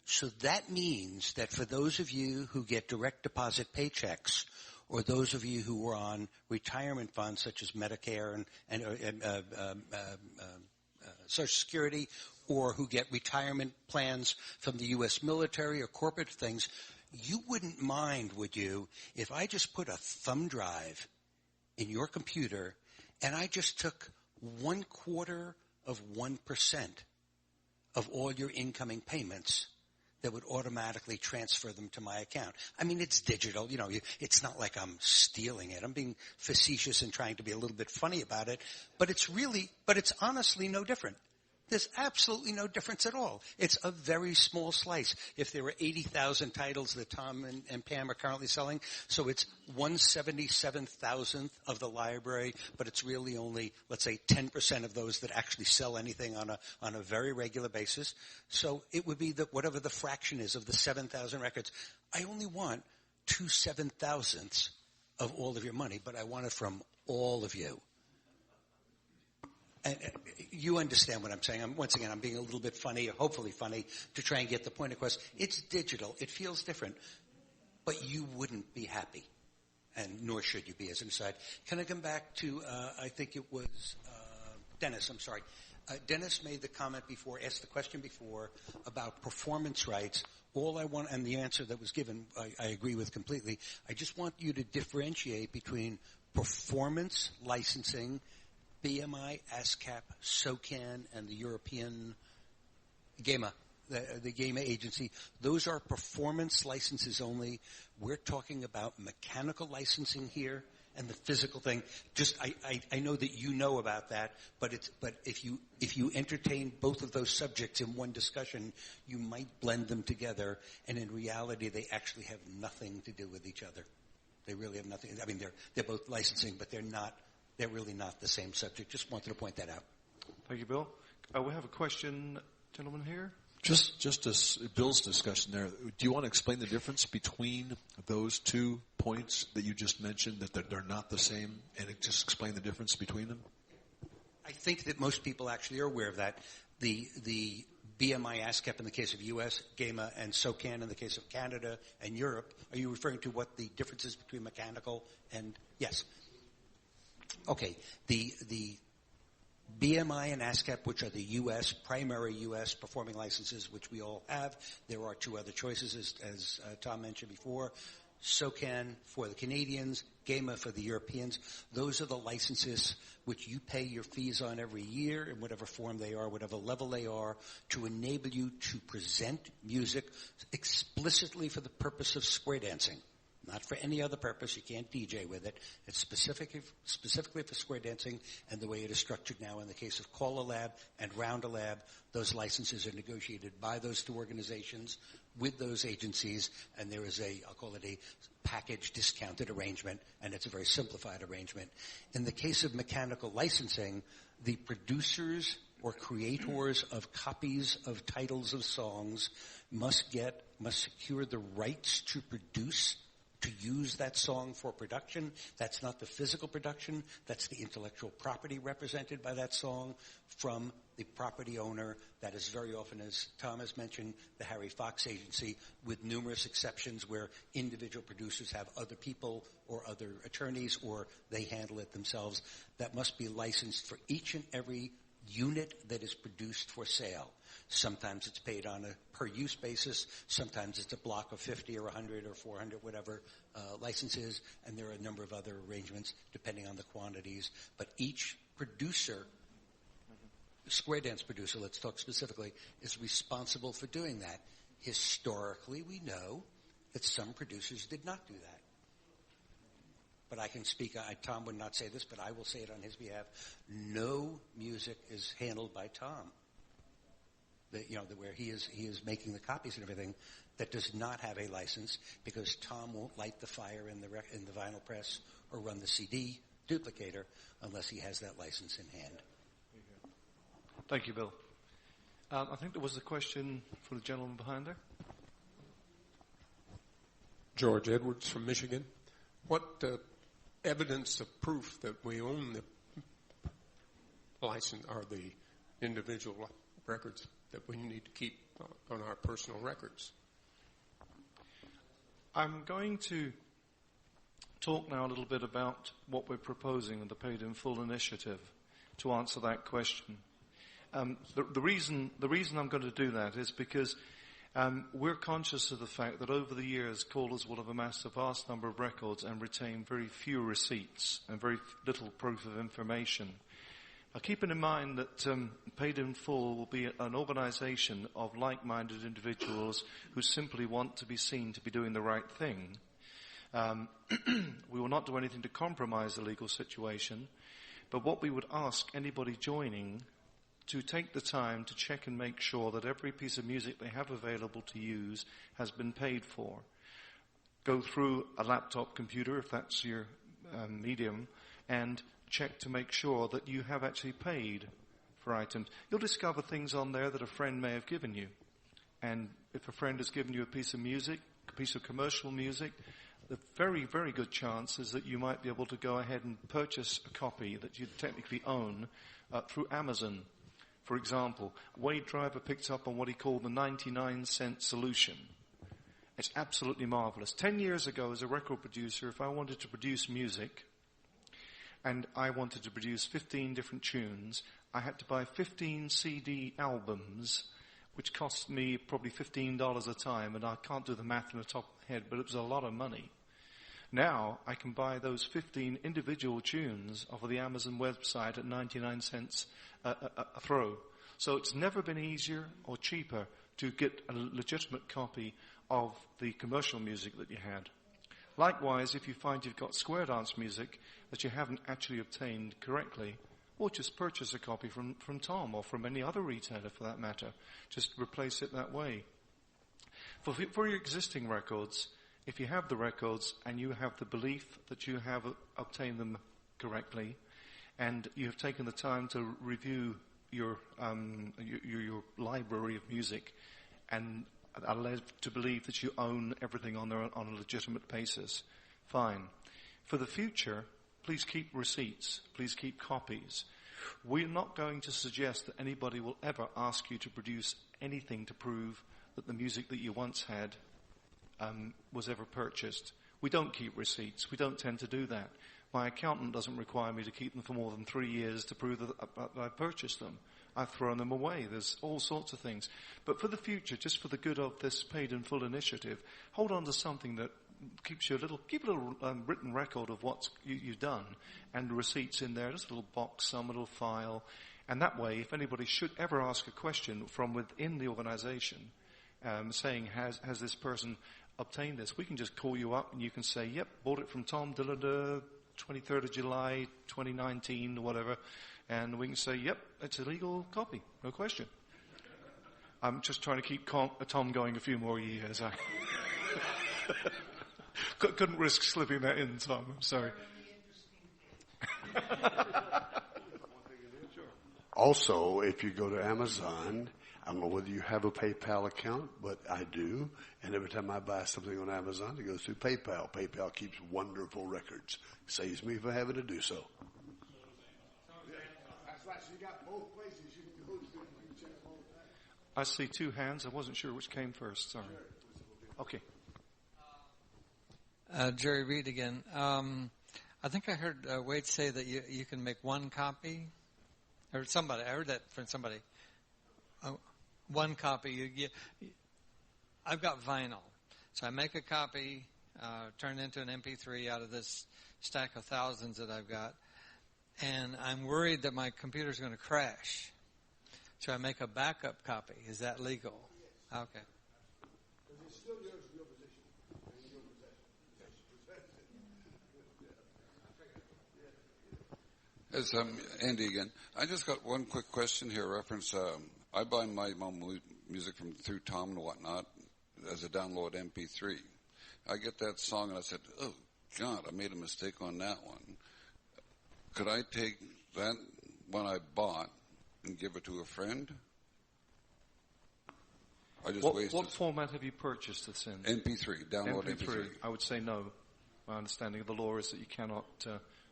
So that means that for those of you who get direct deposit paychecks, or those of you who are on retirement funds such as Medicare and Social Security, or who get retirement plans from the U.S. military or corporate things, you wouldn't mind, would you, if I just put a thumb drive in your computer and I just took 0.25% of all your incoming payments that would automatically transfer them to my account. I mean, it's digital. You know, it's not like I'm stealing it. I'm being facetious and trying to be a little bit funny about it. But it's honestly no different. There's absolutely no difference at all. It's a very small slice. If there were 80,000 titles that Tom and Pam are currently selling, so it's 1/77,000th of the library, but it's really only, let's say, 10% of those that actually sell anything on a very regular basis. So it would be whatever the fraction is of the 7,000 records. I only want 2/7,000ths of all of your money, but I want it from all of you. And you understand what I'm saying. Once again, I'm being a little bit funny, hopefully funny, to try and get the point across. It's digital. It feels different. But you wouldn't be happy. and nor should you be as an aside. Can I come back to, I think it was Dennis, I'm sorry. Dennis made the comment before, asked the question before about performance rights. All I want, and the answer that was given, I agree with completely. I just want you to differentiate between performance licensing, BMI, ASCAP, SOCAN, and the European GEMA, the GEMA agency. Those are performance licenses only. We're talking about mechanical licensing here. And the physical thing, just I know that you know about that, but if you entertain both of those subjects in one discussion, you might blend them together, and in reality, they actually have nothing to do with each other. They really have nothing. I mean, they're both licensing, but they're really not the same subject. Just wanted to point that out. Thank you, Bill. We have a question, gentleman here. Just as Bill's discussion there, do you want to explain the difference between those 2 points that you just mentioned, that they're not the same, and just explain the difference between them? I think that most people actually are aware of that. The BMI ASCAP in the case of U.S., GEMA, and SOCAN in the case of Canada and Europe. Are you referring to what the difference is between mechanical and yes? Okay. The BMI and ASCAP, which are the U.S., primary U.S. performing licenses, which we all have. There are 2 other choices, as Tom mentioned before. SOCAN for the Canadians, GEMA for the Europeans. Those are the licenses which you pay your fees on every year in whatever form they are, whatever level they are, to enable you to present music explicitly for the purpose of square dancing. Not for any other purpose. You can't DJ with it. It's specifically for square dancing, and the way it is structured now in the case of CALLERLAB and RoundaLab, those licenses are negotiated by those 2 organizations with those agencies, and there is I'll call it a package discounted arrangement, and it's a very simplified arrangement. In the case of mechanical licensing, the producers or creators of copies of titles of songs must secure the rights to produce, to use that song for production. That's not the physical production. That's the intellectual property represented by that song from the property owner. That is very often, as Tom has mentioned, the Harry Fox Agency, with numerous exceptions where individual producers have other people or other attorneys, or they handle it themselves. That must be licensed for each and every unit that is produced for sale. Sometimes it's paid on a per-use basis. Sometimes it's a block of 50 or 100 or 400, whatever licenses, and there are a number of other arrangements depending on the quantities. But each producer, square dance producer, let's talk specifically, is responsible for doing that. Historically, we know that some producers did not do that. But I can speak, Tom would not say this, but I will say it on his behalf. No music is handled by Tom. Where he is making the copies and everything, that does not have a license, because Tom won't light the fire in the vinyl press or run the CD duplicator unless he has that license in hand. Thank you, Bill. I think there was a question for the gentleman behind there. George Edwards from Michigan. What evidence of proof that we own the license are the individual records that we need to keep on our personal records? I'm going to talk now a little bit about what we're proposing in the Paid in Full initiative to answer that question. The reason I'm going to do that is because we're conscious of the fact that over the years, callers will have amassed a vast number of records and retain very few receipts and very little proof of information. Now, keeping in mind that Paid in Full will be an organization of like-minded individuals who simply want to be seen to be doing the right thing, we will not do anything to compromise the legal situation, but what we would ask anybody joining to take the time to check and make sure that every piece of music they have available to use has been paid for. Go through a laptop computer, if that's your medium, and check to make sure that you have actually paid for items. You'll discover things on there that a friend may have given you. And if a friend has given you a piece of music, a piece of commercial music, the very, very good chance is that you might be able to go ahead and purchase a copy that you technically own through Amazon. For example, Wade Driver picked up on what he called the 99-cent solution. It's absolutely marvelous. 10 years ago, as a record producer, if I wanted to produce music and I wanted to produce 15 different tunes, I had to buy 15 CD albums, which cost me probably $15 a time, and I can't do the math in the top of my head, but it was a lot of money. Now, I can buy those 15 individual tunes off of the Amazon website at 99 cents a throw. So it's never been easier or cheaper to get a legitimate copy of the commercial music that you had. Likewise, if you find you've got square dance music that you haven't actually obtained correctly, or just purchase a copy from Tom or from any other retailer for that matter. Just replace it that way. For your existing records, if you have the records and you have the belief that you have obtained them correctly, and you have taken the time to review your library of music and are led to believe that you own everything on a legitimate basis, fine. For the future, please keep receipts. Please keep copies. We're not going to suggest that anybody will ever ask you to produce anything to prove that the music that you once had was ever purchased. We don't keep receipts. We don't tend to do that. My accountant doesn't require me to keep them for more than 3 years to prove that I purchased them. I've thrown them away. There's all sorts of things. But for the future, just for the good of this paid in full initiative, hold on to something that keep a little written record of what you've done, and receipts in there, just a little box, some little file. And that way, if anybody should ever ask a question from within the organization, saying, has this person obtained this, we can just call you up and you can say, yep, bought it from Tom Dillard, 23rd of July, 2019, or whatever. And we can say, yep, it's a legal copy, no question. I'm just trying to keep Tom going a few more years. Couldn't risk slipping that in, Tom. I'm sorry. Also, if you go to Amazon, I don't know whether you have a PayPal account, but I do. And every time I buy something on Amazon, it goes through PayPal. PayPal keeps wonderful records. Saves me from having to do so. I see two hands. I wasn't sure which came first. Sorry. Okay. Jerry Reed again. I think I heard Wade say that you can make one copy, or somebody. I heard that from somebody. One copy. I've got vinyl, so I make a copy, turn it into an MP3 out of this stack of thousands that I've got, and I'm worried that my computer's going to crash. So I make a backup copy. Is that legal? Okay. It's Andy again. I just got one quick question here. Reference. I buy my music through Tom and whatnot as a download MP3. I get that song and I said, "Oh God, I made a mistake on that one." Could I take that one I bought and give it to a friend? I just wasted. What format have you purchased this in? MP3. Download MP3. I would say no. My understanding of the law is that you cannot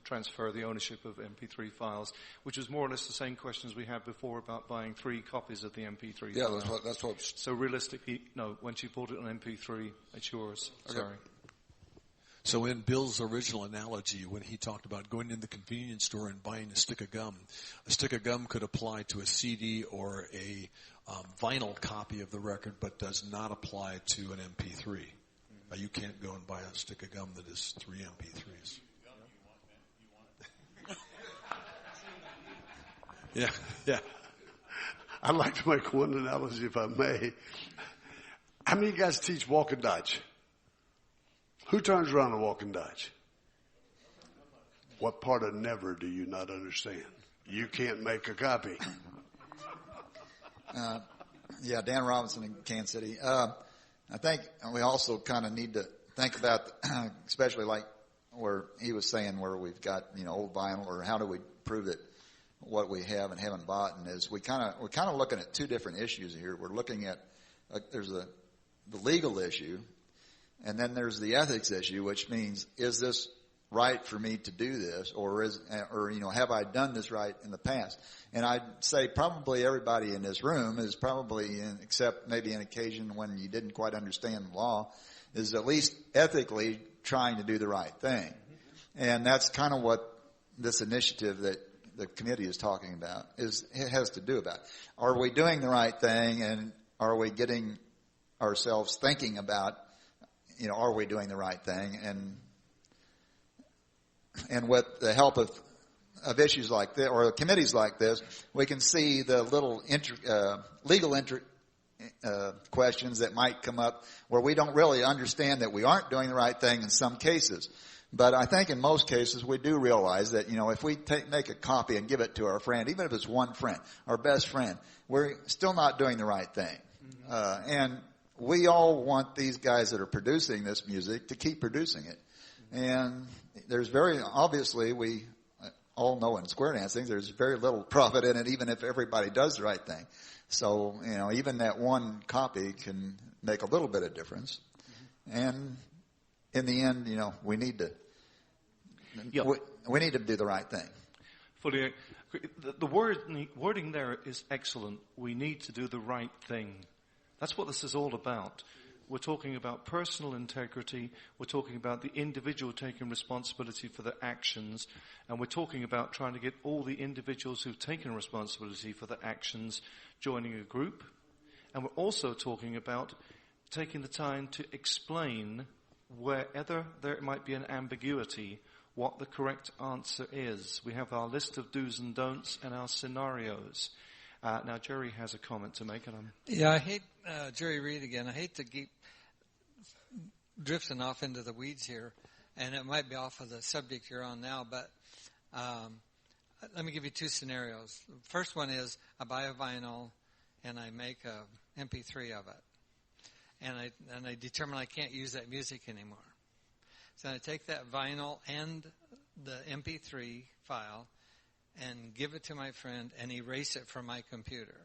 transfer the ownership of MP3 files, which is more or less the same questions we had before about buying 3 copies of the MP3 Yeah, file. that's what. So realistically, no. Once you bought it on MP3, it's yours. Okay. Sorry. So in Bill's original analogy, when he talked about going in the convenience store and buying a stick of gum could apply to a CD or a vinyl copy of the record, but does not apply to an MP3. You can't go and buy a stick of gum that is 3 MP3s. Yeah. I'd like to make one analogy, if I may. How many of you guys teach walk and dodge? Who turns around and walk and dodge? What part of never do you not understand? You can't make a copy. Yeah, Dan Robinson in Kansas City. I think we also kind of need to think about, especially like where he was saying, where we've got old vinyl, or how do we prove that what we have and haven't bought, and we're kind of looking at 2 different issues here. We're looking at there's the legal issue, and then there's the ethics issue, which means, is this right for me to do this, or have I done this right in the past? And I'd say probably everybody in this room is probably, except maybe an occasion when you didn't quite understand the law, is at least ethically trying to do the right thing. And that's kind of what this initiative that the committee is talking about it has to do about. Are we doing the right thing, and are we getting ourselves thinking about, are we doing the right thing? And with the help of issues like this, or committees like this, we can see the little legal questions that might come up where we don't really understand that we aren't doing the right thing in some cases. But I think in most cases we do realize that, if we make a copy and give it to our friend, even if it's one friend, our best friend, we're still not doing the right thing. And we all want these guys that are producing this music to keep producing it. And there's obviously we all know in square dancing there's very little profit in it, even if everybody does the right thing. So, even that one copy can make a little bit of difference. And in the end, we need to we need to do the right thing. Fully, the wording there is excellent. We need to do the right thing. That's what this is all about. We're talking about personal integrity. We're talking about the individual taking responsibility for their actions. And we're talking about trying to get all the individuals who've taken responsibility for their actions joining a group. And we're also talking about taking the time to explain wherever there might be an ambiguity, what the correct answer is. We have our list of do's and don'ts and our scenarios. Now, Jerry has a comment to make. I hate, Jerry Reed again, I hate to keep drifting off into the weeds here, and it might be off of the subject you're on now, but let me give you two scenarios. The first one is I buy a vinyl and I make a MP3 of it, and I determine I can't use that music anymore. So I take that vinyl and the MP3 file and give it to my friend and erase it from my computer.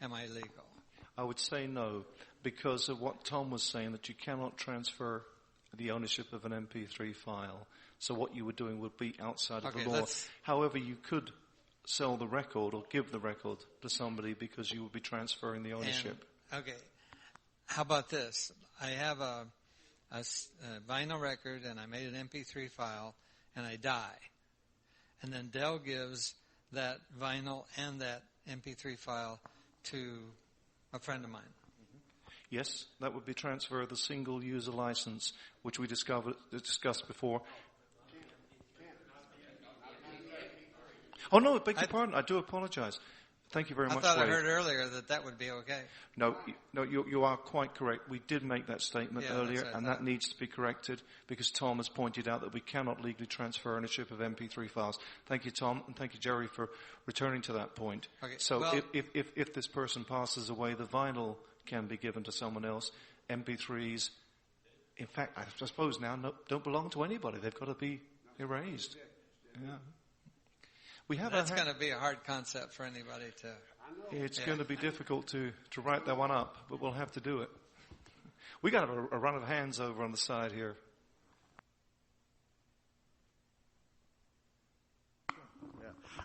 Am I legal? I would say no, because of what Tom was saying, that you cannot transfer the ownership of an MP3 file. So what you were doing would be outside of the law. However, you could sell the record or give the record to somebody because you would be transferring the ownership. Okay. How about this? I have a vinyl record and I made an MP3 file and I die. And then Dell gives that vinyl and that MP3 file to a friend of mine. Yes, that would be transfer of the single user license, which we discussed before. Oh no, beg your pardon. I do apologize. Thank you very much. I thought Wade. I heard earlier that would be okay. No, you are quite correct. We did make that statement earlier, and that needs to be corrected because Tom has pointed out that we cannot legally transfer ownership of MP3 files. Thank you, Tom, and thank you, Jerry, for returning to that point. Okay, so if this person passes away, the vinyl can be given to someone else. MP3s, in fact, I suppose now don't belong to anybody. They've got to be erased. Yeah. That's going to be a hard concept for anybody to... It's going to be difficult to write that one up, but we'll have to do it. We got a run of hands over on the side here.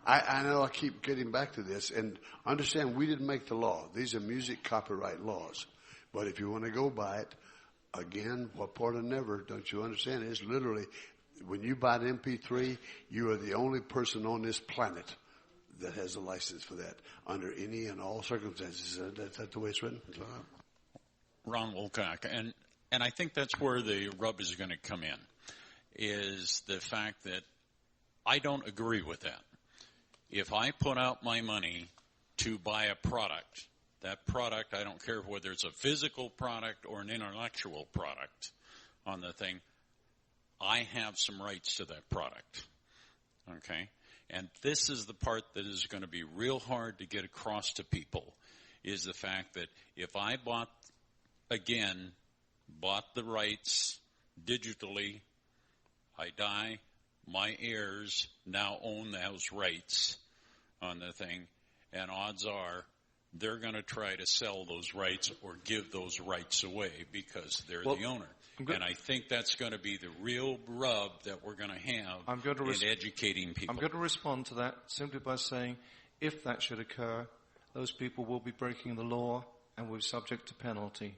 I know I keep getting back to this, and understand we didn't make the law. These are music copyright laws. But if you want to go by it, again, what part of never, don't you understand? It's literally... When you buy an MP3, you are the only person on this planet that has a license for that under any and all circumstances. Is that the way it's written? Ron Wilcock, and I think that's where the rub is going to come in, is the fact that I don't agree with that. If I put out my money to buy a product, that product, I don't care whether it's a physical product or an intellectual product on the thing, I have some rights to that product, okay? And this is the part that is going to be real hard to get across to people, is the fact that if I bought the rights digitally, I die, my heirs now own those rights on the thing, and odds are they're going to try to sell those rights or give those rights away because they're the owner. And I think that's going to be the real rub that we're going to have in educating people. I'm going to respond to that simply by saying if that should occur, those people will be breaking the law and will be subject to penalty.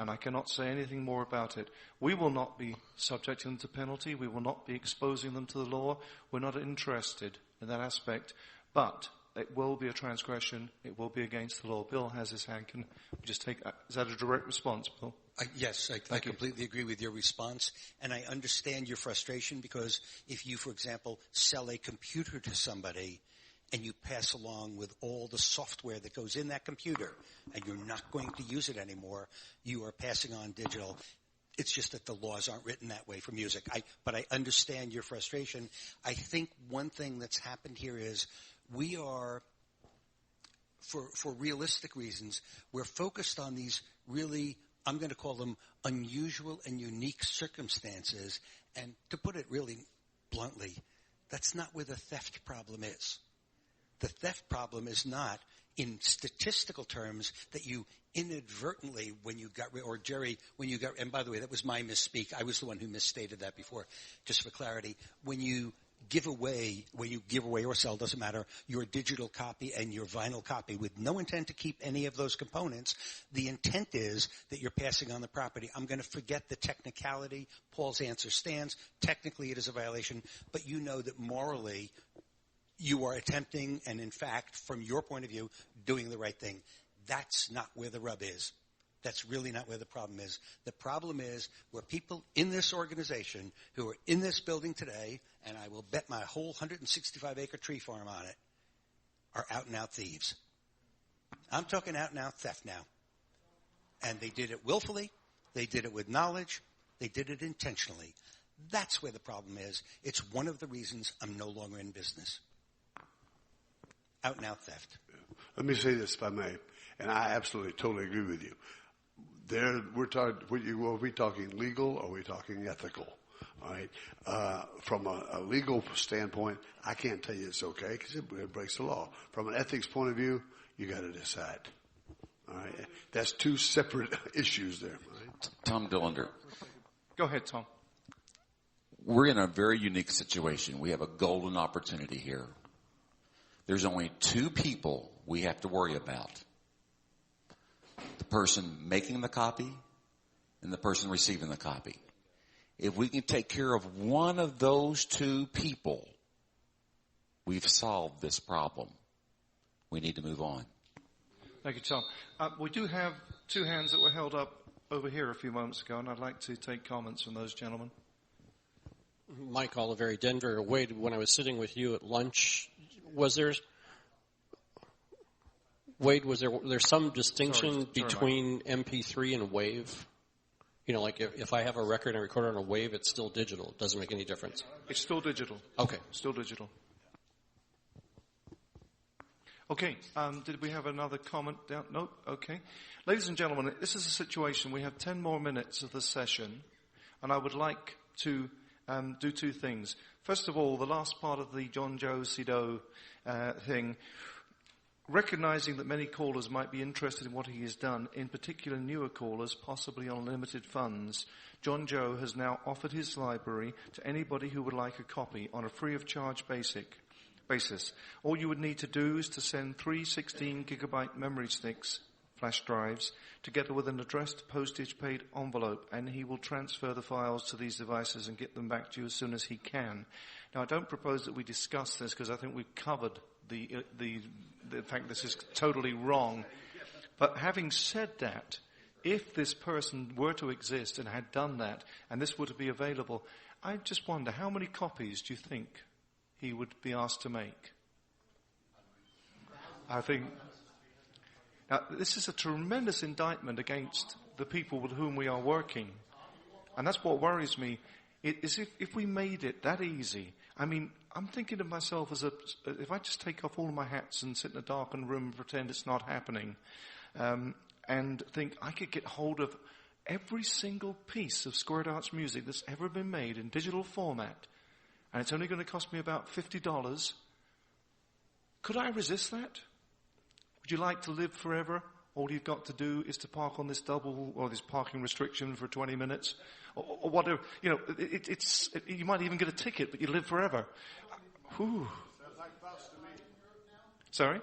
and I cannot say anything more about it. We will not be subjecting them to penalty. We will not be exposing them to the law. We're not interested in that aspect. But it will be a transgression. It will be against the law. Bill has his hand. Can we just take – is that a direct response, Bill? Yes, I completely agree with your response, and I understand your frustration because if you, for example, sell a computer to somebody and you pass along with all the software that goes in that computer and you're not going to use it anymore, you are passing on digital. It's just that the laws aren't written that way for music. But I understand your frustration. I think one thing that's happened here is we are, for realistic reasons, we're focused on these really – I'm going to call them unusual and unique circumstances. And to put it really bluntly, that's not where the theft problem is. The theft problem is not, in statistical terms, that you inadvertently, when you got – or Jerry, when you got – and by the way, that was my misspeak. I was the one who misstated that before, just for clarity. When you give away or sell, doesn't matter, your digital copy and your vinyl copy with no intent to keep any of those components, the intent is that you're passing on the property. I'm going to forget the technicality. Paul's answer stands. Technically, it is a violation, but you know that morally you are attempting and, in fact, from your point of view, doing the right thing. That's not where the rub is. That's really not where the problem is. The problem is where people in this organization who are in this building today, and I will bet my whole 165-acre tree farm on it, are out-and-out thieves. I'm talking out-and-out theft now. And they did it willfully. They did it with knowledge. They did it intentionally. That's where the problem is. It's one of the reasons I'm no longer in business. Out-and-out theft. Let me say this, if I may, and I absolutely, totally agree with you. We're talking legal or are we talking ethical? All right. From a legal standpoint, I can't tell you it's okay because it breaks the law. From an ethics point of view, you got to decide. All right. That's two separate issues there. Right? Tom Dillander. Go ahead, Tom. We're in a very unique situation. We have a golden opportunity here. There's only two people we have to worry about. The person making the copy and the person receiving the copy. If we can take care of one of those two people, we've solved this problem. We need to move on. Thank you, Tom. We do have two hands that were held up over here a few moments ago, and I'd like to take comments from those gentlemen. Mike Oliveri, Denver. Wade, when I was sitting with you at lunch, was there some distinction between MP3 and WAV? You know, like if I have a record and record it on a WAV, it's still digital. It doesn't make any difference. It's still digital. Okay. Still digital. Okay. Did we have another comment down? No? Okay. Ladies and gentlemen, this is a situation. We have 10 more minutes of the session, and I would like to do two things. First of all, the last part of the John Joe Sido thing, recognizing that many callers might be interested in what he has done, in particular newer callers, possibly on limited funds, John Joe has now offered his library to anybody who would like a copy on a free of charge basis. All you would need to do is to send 3 16-gigabyte memory sticks, flash drives, together with an addressed postage-paid envelope, and he will transfer the files to these devices and get them back to you as soon as he can. Now, I don't propose that we discuss this because I think we've covered the fact this is totally wrong. But having said that, if this person were to exist and had done that, and this were to be available, I just wonder, how many copies do you think he would be asked to make? I think... Now, this is a tremendous indictment against the people with whom we are working. And that's what worries me, is if we made it that easy. I mean, I'm thinking of myself if I just take off all of my hats and sit in a darkened room and pretend it's not happening, and think I could get hold of every single piece of Squared Arts music that's ever been made in digital format, and it's only going to cost me about $50, could I resist that? Would you like to live forever? All you've got to do is to park on this this parking restriction for 20 minutes, or whatever. You know, you might even get a ticket, but you live forever. Whew. Sorry?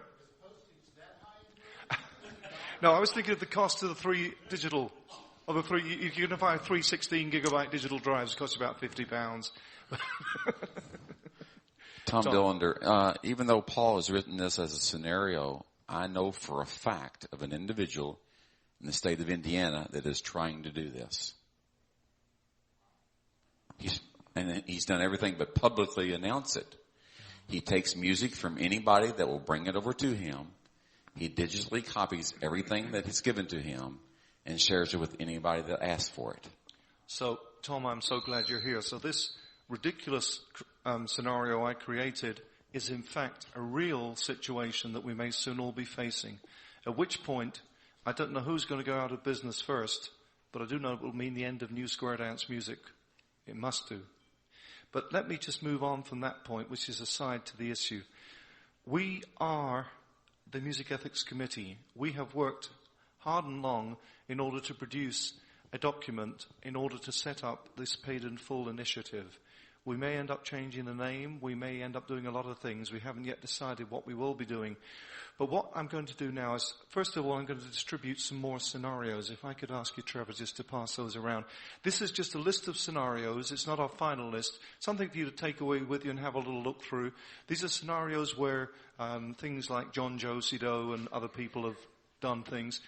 No, I was thinking of the cost of the 3 digital You can buy 3 16-gigabyte digital drives. It costs about £50. Tom Dillander, even though Paul has written this as a scenario, I know for a fact of an individual in the state of Indiana that is trying to do this. He's done everything but publicly announce it. He takes music from anybody that will bring it over to him. He digitally copies everything that is given to him and shares it with anybody that asks for it. So, Tom, I'm so glad you're here. So this ridiculous scenario I created is in fact a real situation that we may soon all be facing. At which point, I don't know who's going to go out of business first, but I do know it will mean the end of New Square Dance music. It must do. But let me just move on from that point, which is aside to the issue. We are the Music Ethics Committee. We have worked hard and long in order to produce a document in order to set up this paid in full initiative. We may end up changing the name. We may end up doing a lot of things. We haven't yet decided what we will be doing. But what I'm going to do now is, first of all, I'm going to distribute some more scenarios. If I could ask you, Trevor, just to pass those around. This is just a list of scenarios. It's not our final list. Something for you to take away with you and have a little look through. These are scenarios where things like John Josie Doe and other people have done things.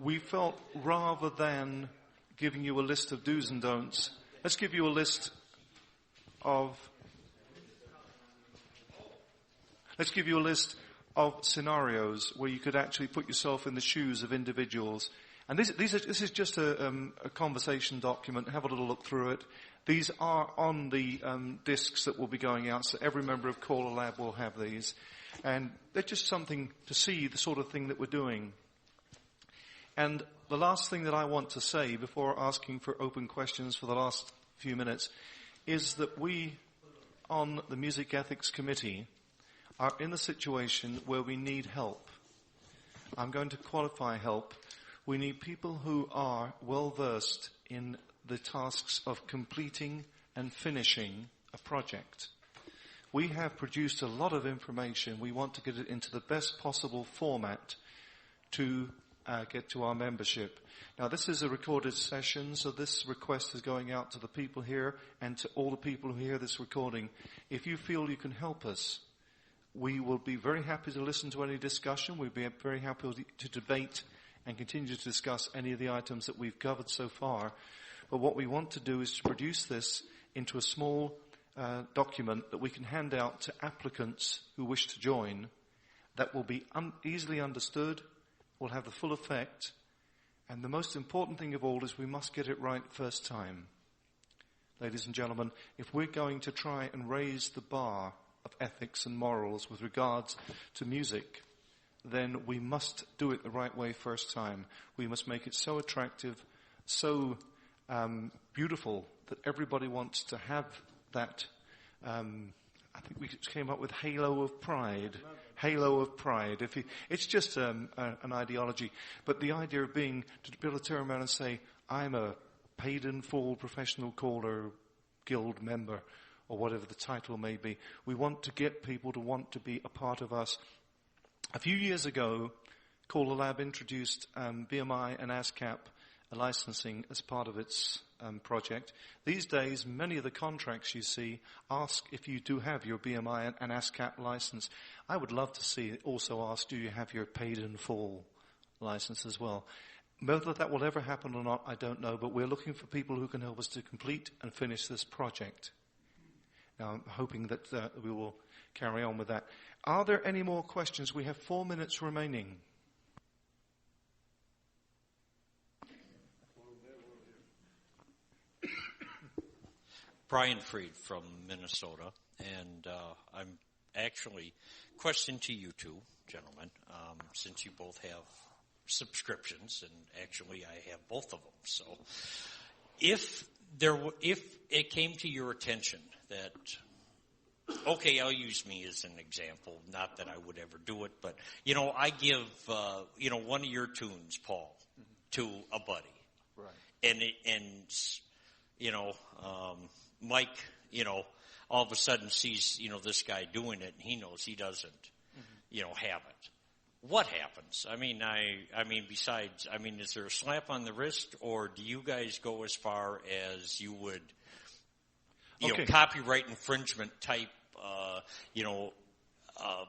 We felt rather than giving you a list of do's and don'ts, let's give you a list of scenarios where you could actually put yourself in the shoes of individuals. And this is just a conversation document. Have a little look through it. These are on the discs that will be going out, so every member of CALLERLAB will have these. And they're just something to see the sort of thing that we're doing. And the last thing that I want to say before asking for open questions for the last few minutes is that we, on the Music Ethics Committee, are in a situation where we need help. I'm going to qualify help. We need people who are well versed in the tasks of completing and finishing a project. We have produced a lot of information. We want to get it into the best possible format to get to our membership. Now, this is a recorded session, so this request is going out to the people here and to all the people who hear this recording. If you feel you can help us, we will be very happy to listen to any discussion. We'll be very happy to debate and continue to discuss any of the items that we've covered so far. But what we want to do is to produce this into a small document that we can hand out to applicants who wish to join, that will be easily understood, will have the full effect, and the most important thing of all is we must get it right first time. Ladies and gentlemen, if we're going to try and raise the bar of ethics and morals with regards to music, then we must do it the right way first time. We must make it so attractive, so beautiful that everybody wants to have that. I think we came up with halo of pride. Halo of pride. It's just an ideology, but the idea of being to be able to turn around and say, "I'm a paid in full professional caller guild member," or whatever the title may be. We want to get people to want to be a part of us. A few years ago, CALLERLAB introduced BMI and ASCAP licensing as part of its project. These days, many of the contracts you see ask if you do have your BMI and ASCAP license. I would love to see it also ask, do you have your paid in full license as well? Whether that will ever happen or not, I don't know, but we're looking for people who can help us to complete and finish this project. Now, I'm hoping that we will carry on with that. Are there any more questions? We have 4 minutes remaining. Brian Freed from Minnesota, and I'm actually questioning to you two, gentlemen, since you both have subscriptions, and actually I have both of them. So, if it came to your attention that, okay, I'll use me as an example. Not that I would ever do it, but I give one of your tunes, Paul, to a buddy, right? Mike, all of a sudden sees, this guy doing it, and he knows he doesn't, have it. what happens? I mean, besides, is there a slap on the wrist, or do you guys go as far as you would, you know, copyright infringement type,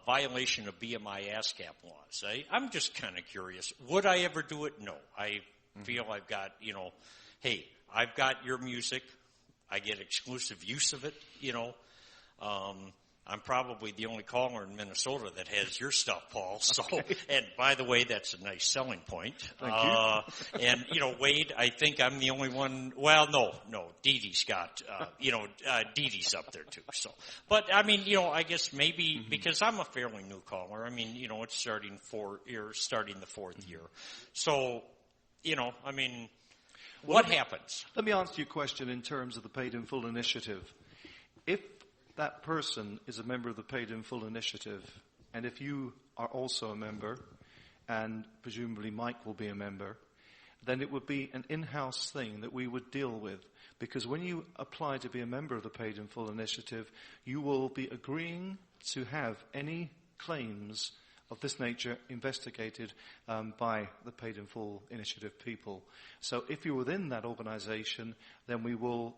violation of BMI ASCAP laws? I'm just kind of curious. Would I ever do it? No. I feel I've got, hey, I've got your music. I get exclusive use of it, I'm probably the only caller in Minnesota that has your stuff, Paul. So, and by the way, that's a nice selling point. Thank you. And, Wade, I think I'm the only one. Well, no, Dee Dee's got, Dee Dee's up there too. So, but I guess maybe because I'm a fairly new caller. It's starting the fourth year. So, what happens? Let me answer your question in terms of the Paid in Full initiative. If that person is a member of the Paid in Full initiative, and if you are also a member, and presumably Mike will be a member, then it would be an in-house thing that we would deal with. Because when you apply to be a member of the Paid in Full initiative, you will be agreeing to have any claims of this nature investigated by the Paid in Full initiative people. So if you're within that organization, then we will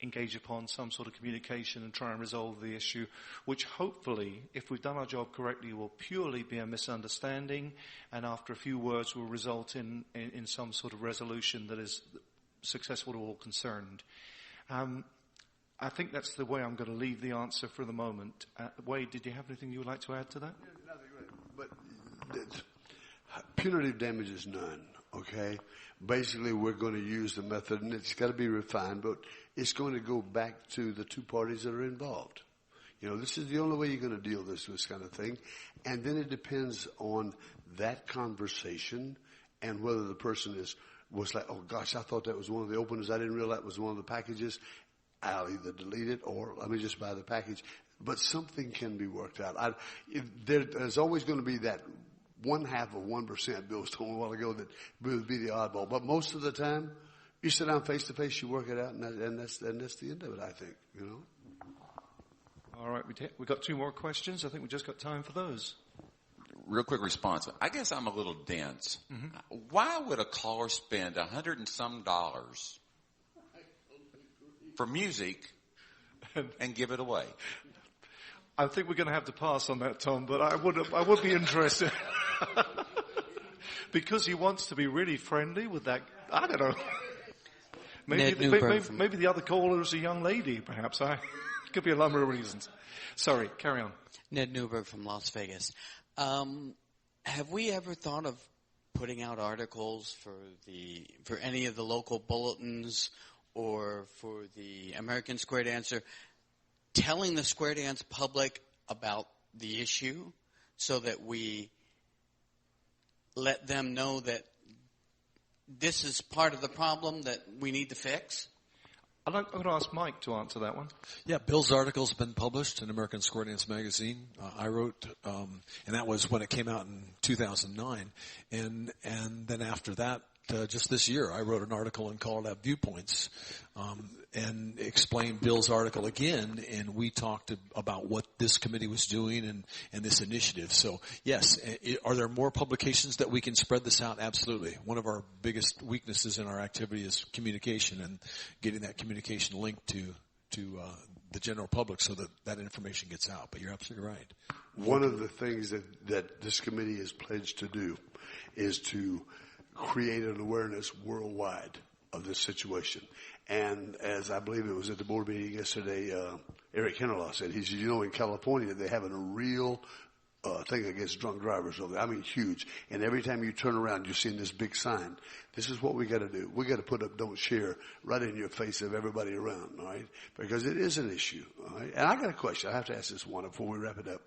engage upon some sort of communication and try and resolve the issue, which hopefully, if we've done our job correctly, will purely be a misunderstanding, and after a few words will result in some sort of resolution that is successful to all concerned. I think that's the way I'm going to leave the answer for the moment. Wade, did you have anything you would like to add to that? But punitive damage is none, okay? Basically, we're going to use the method, and it's got to be refined, but it's going to go back to the two parties that are involved. This is the only way you're going to deal with this kind of thing. And then it depends on that conversation and whether the person was like, oh gosh, I thought that was one of the openers. I didn't realize that was one of the packages. I'll either delete it or let me just buy the package. But something can be worked out. There's always going to be that 0.5% Bill was told a while ago that would be the oddball. But most of the time, you sit down face to face, you work it out, and that's the end of it, I think, All right, we got two more questions. I think we just got time for those. Real quick response. I guess I'm a little dense. Mm-hmm. Why would a caller spend $100 and some for music and give it away? I think we're going to have to pass on that, Tom, but I would be interested. Because he wants to be really friendly with that. I don't know. Maybe the other caller is a young lady, perhaps. Could be a number of reasons. Sorry, carry on. Ned Newberg from Las Vegas. Have we ever thought of putting out articles for any of the local bulletins or for the American Square Dancer, telling the Square Dance public about the issue so that we let them know that this is part of the problem that we need to fix? I'm going to ask Mike to answer that one. Yeah, Bill's article's been published in American Square Dance magazine. I wrote, and that was when it came out in 2009. And then after that, just this year, I wrote an article in CALLERLAB Viewpoints, and explained Bill's article again, and we talked about what this committee was doing and this initiative. So, yes, are there more publications that we can spread this out? Absolutely. One of our biggest weaknesses in our activity is communication and getting that communication linked to the general public so that information gets out. But you're absolutely right. One of the things that this committee is pledged to do is to create an awareness worldwide of this situation. And as I believe it was at the board meeting yesterday, Eric Hennerlaw said, he said, in California, they're having a real thing against drunk drivers over there. I mean, huge. And every time you turn around, you're seeing this big sign. This is what we got to do. We got to put up "Don't Share" right in your face of everybody around, all right? Because it is an issue, all right? And I got a question. I have to ask this one before we wrap it up.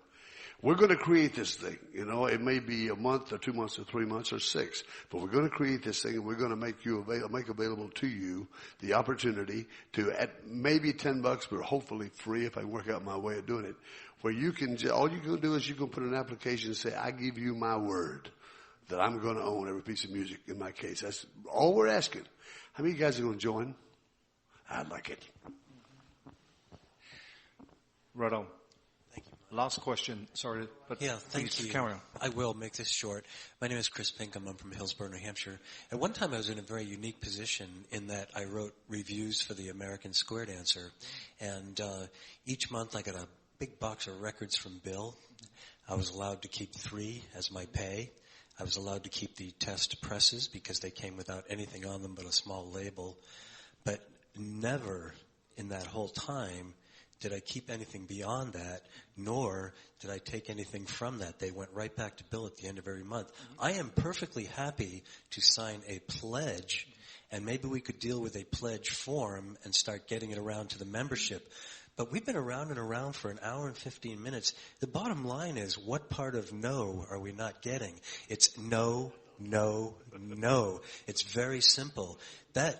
We're going to create this thing, it may be a month or 2 months or 3 months or 6, but we're going to create this thing and we're going to make available to you the opportunity to, at maybe $10, but hopefully free if I work out my way of doing it, where you can, all you can do is you can put an application and say, I give you my word that I'm going to own every piece of music in my case. That's all we're asking. How many of you guys are going to join? I'd like it. Right on. Last question. Sorry, but yeah, thank you. Carry on. I will make this short. My name is Chris Pinkham. I'm from Hillsborough, New Hampshire. At one time, I was in a very unique position in that I wrote reviews for the American Square Dancer, and each month I got a big box of records from Bill. I was allowed to keep 3 as my pay. I was allowed to keep the test presses because they came without anything on them but a small label. But never in that whole time did I keep anything beyond that, nor did I take anything from that. They went right back to Bill at the end of every month. I am perfectly happy to sign a pledge, and maybe we could deal with a pledge form and start getting it around to the membership. But we've been around and around for an hour and 15 minutes. The bottom line is, what part of no are we not getting? It's no, no, no. It's very simple.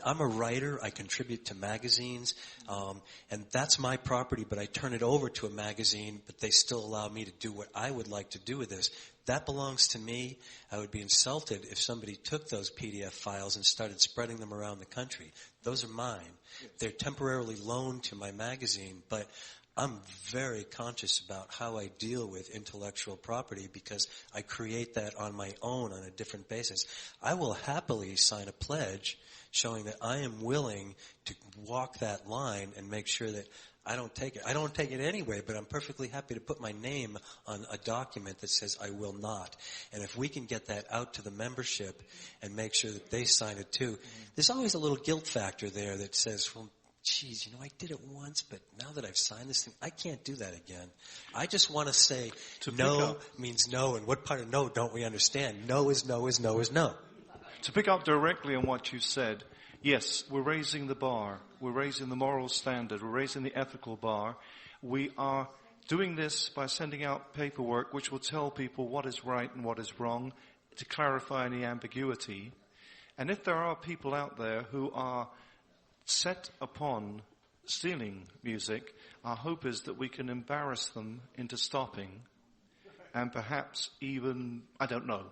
I'm a writer. I contribute to magazines, and that's my property, but I turn it over to a magazine, but they still allow me to do what I would like to do with this. That belongs to me. I would be insulted if somebody took those PDF files and started spreading them around the country. Those are mine. They're temporarily loaned to my magazine, but I'm very conscious about how I deal with intellectual property because I create that on my own on a different basis. I will happily sign a pledge showing that I am willing to walk that line and make sure that I don't take it. I don't take it anyway, but I'm perfectly happy to put my name on a document that says I will not. And if we can get that out to the membership and make sure that they sign it too, there's always a little guilt factor there that says, well, geez, I did it once, but now that I've signed this thing, I can't do that again. I just want to say no means no, and what part of no don't we understand? No is no is no is no. To pick up directly on what you said, yes, we're raising the bar. We're raising the moral standard. We're raising the ethical bar. We are doing this by sending out paperwork which will tell people what is right and what is wrong to clarify any ambiguity. And if there are people out there who are set upon stealing music, our hope is that we can embarrass them into stopping and perhaps even, I don't know,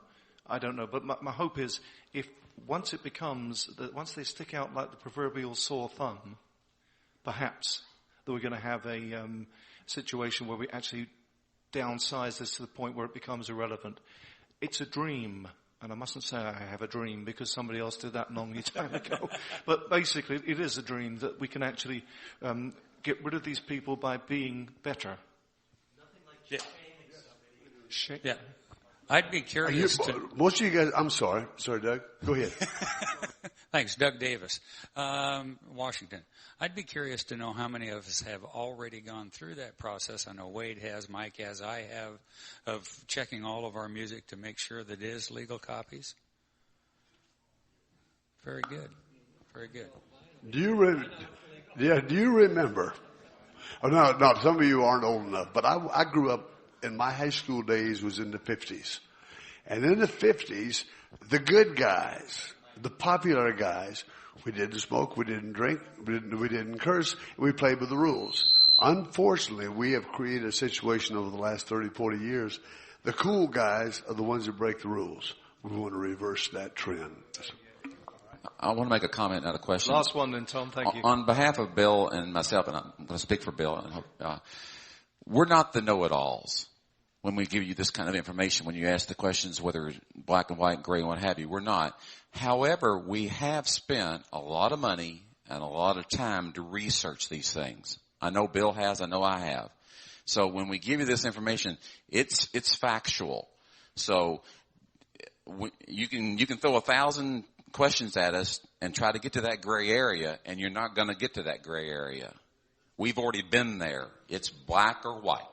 but my hope is once they stick out like the proverbial sore thumb, perhaps that we're going to have a situation where we actually downsize this to the point where it becomes irrelevant. It's a dream, and I mustn't say I have a dream because somebody else did that a long time ago. But basically, it is a dream that we can actually get rid of these people by being better. Nothing like yeah. I'd be curious most of you guys, I'm sorry, Doug. Go ahead. Thanks, Doug Davis, Washington. I'd be curious to know how many of us have already gone through that process. I know Wade has, Mike has, I have, of checking all of our music to make sure that it is legal copies. Very good. Very good. Do you remember? Oh, no, some of you aren't old enough, but I grew up in my high school days was in the 50s. And in the 50s, the good guys, the popular guys, we didn't smoke, we didn't drink, we didn't curse, we played with the rules. Unfortunately, we have created a situation over the last 30, 40 years. The cool guys are the ones that break the rules. We want to reverse that trend. I want to make a comment, not a question. Last one then, Tom. Thank you. On behalf of Bill and myself, and I'm going to speak for Bill, we're not the know-it-alls. When we give you this kind of information, when you ask the questions, whether it's black and white, gray, and what have you, we're not. However, we have spent a lot of money and a lot of time to research these things. I know Bill has, I know I have. So when we give you this information, it's factual. So you can throw 1,000 questions at us and try to get to that gray area, and you're not going to get to that gray area. We've already been there. It's black or white.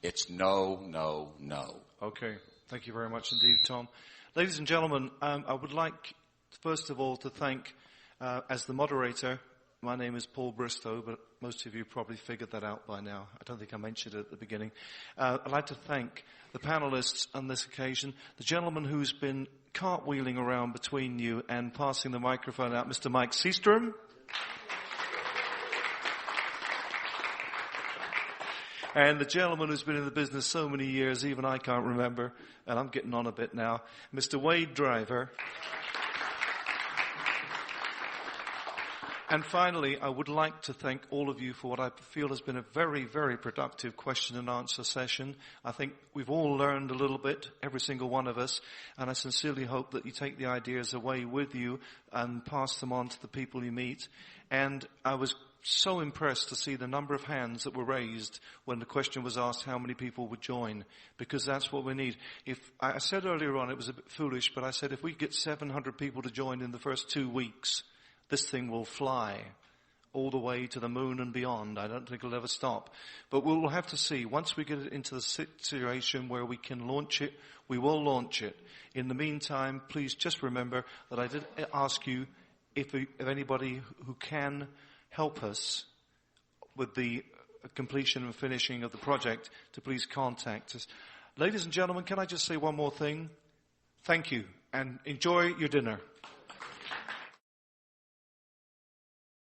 It's no, no, no. Okay. Thank you very much indeed, Tom. Ladies and gentlemen, I would like, first of all, to thank, as the moderator, my name is Paul Bristow, but most of you probably figured that out by now. I don't think I mentioned it at the beginning. I'd like to thank the panelists on this occasion, the gentleman who's been cartwheeling around between you and passing the microphone out, Mr. Mike Seastrom. And the gentleman who's been in the business so many years, even I can't remember, and I'm getting on a bit now, Mr. Wade Driver. And finally, I would like to thank all of you for what I feel has been a very, very productive question and answer session. I think we've all learned a little bit, every single one of us, and I sincerely hope that you take the ideas away with you and pass them on to the people you meet. And I was so impressed to see the number of hands that were raised when the question was asked how many people would join, because that's what we need. If I said earlier on, it was a bit foolish, but I said if we get 700 people to join in the first 2 weeks, this thing will fly all the way to the moon and beyond. I don't think it'll ever stop. But we'll have to see. Once we get it into the situation where we can launch it, we will launch it. In the meantime, please just remember that I did ask you if anybody who can help us with the completion and finishing of the project to please contact us. Ladies and gentlemen, can I just say one more thing? Thank you, and enjoy your dinner.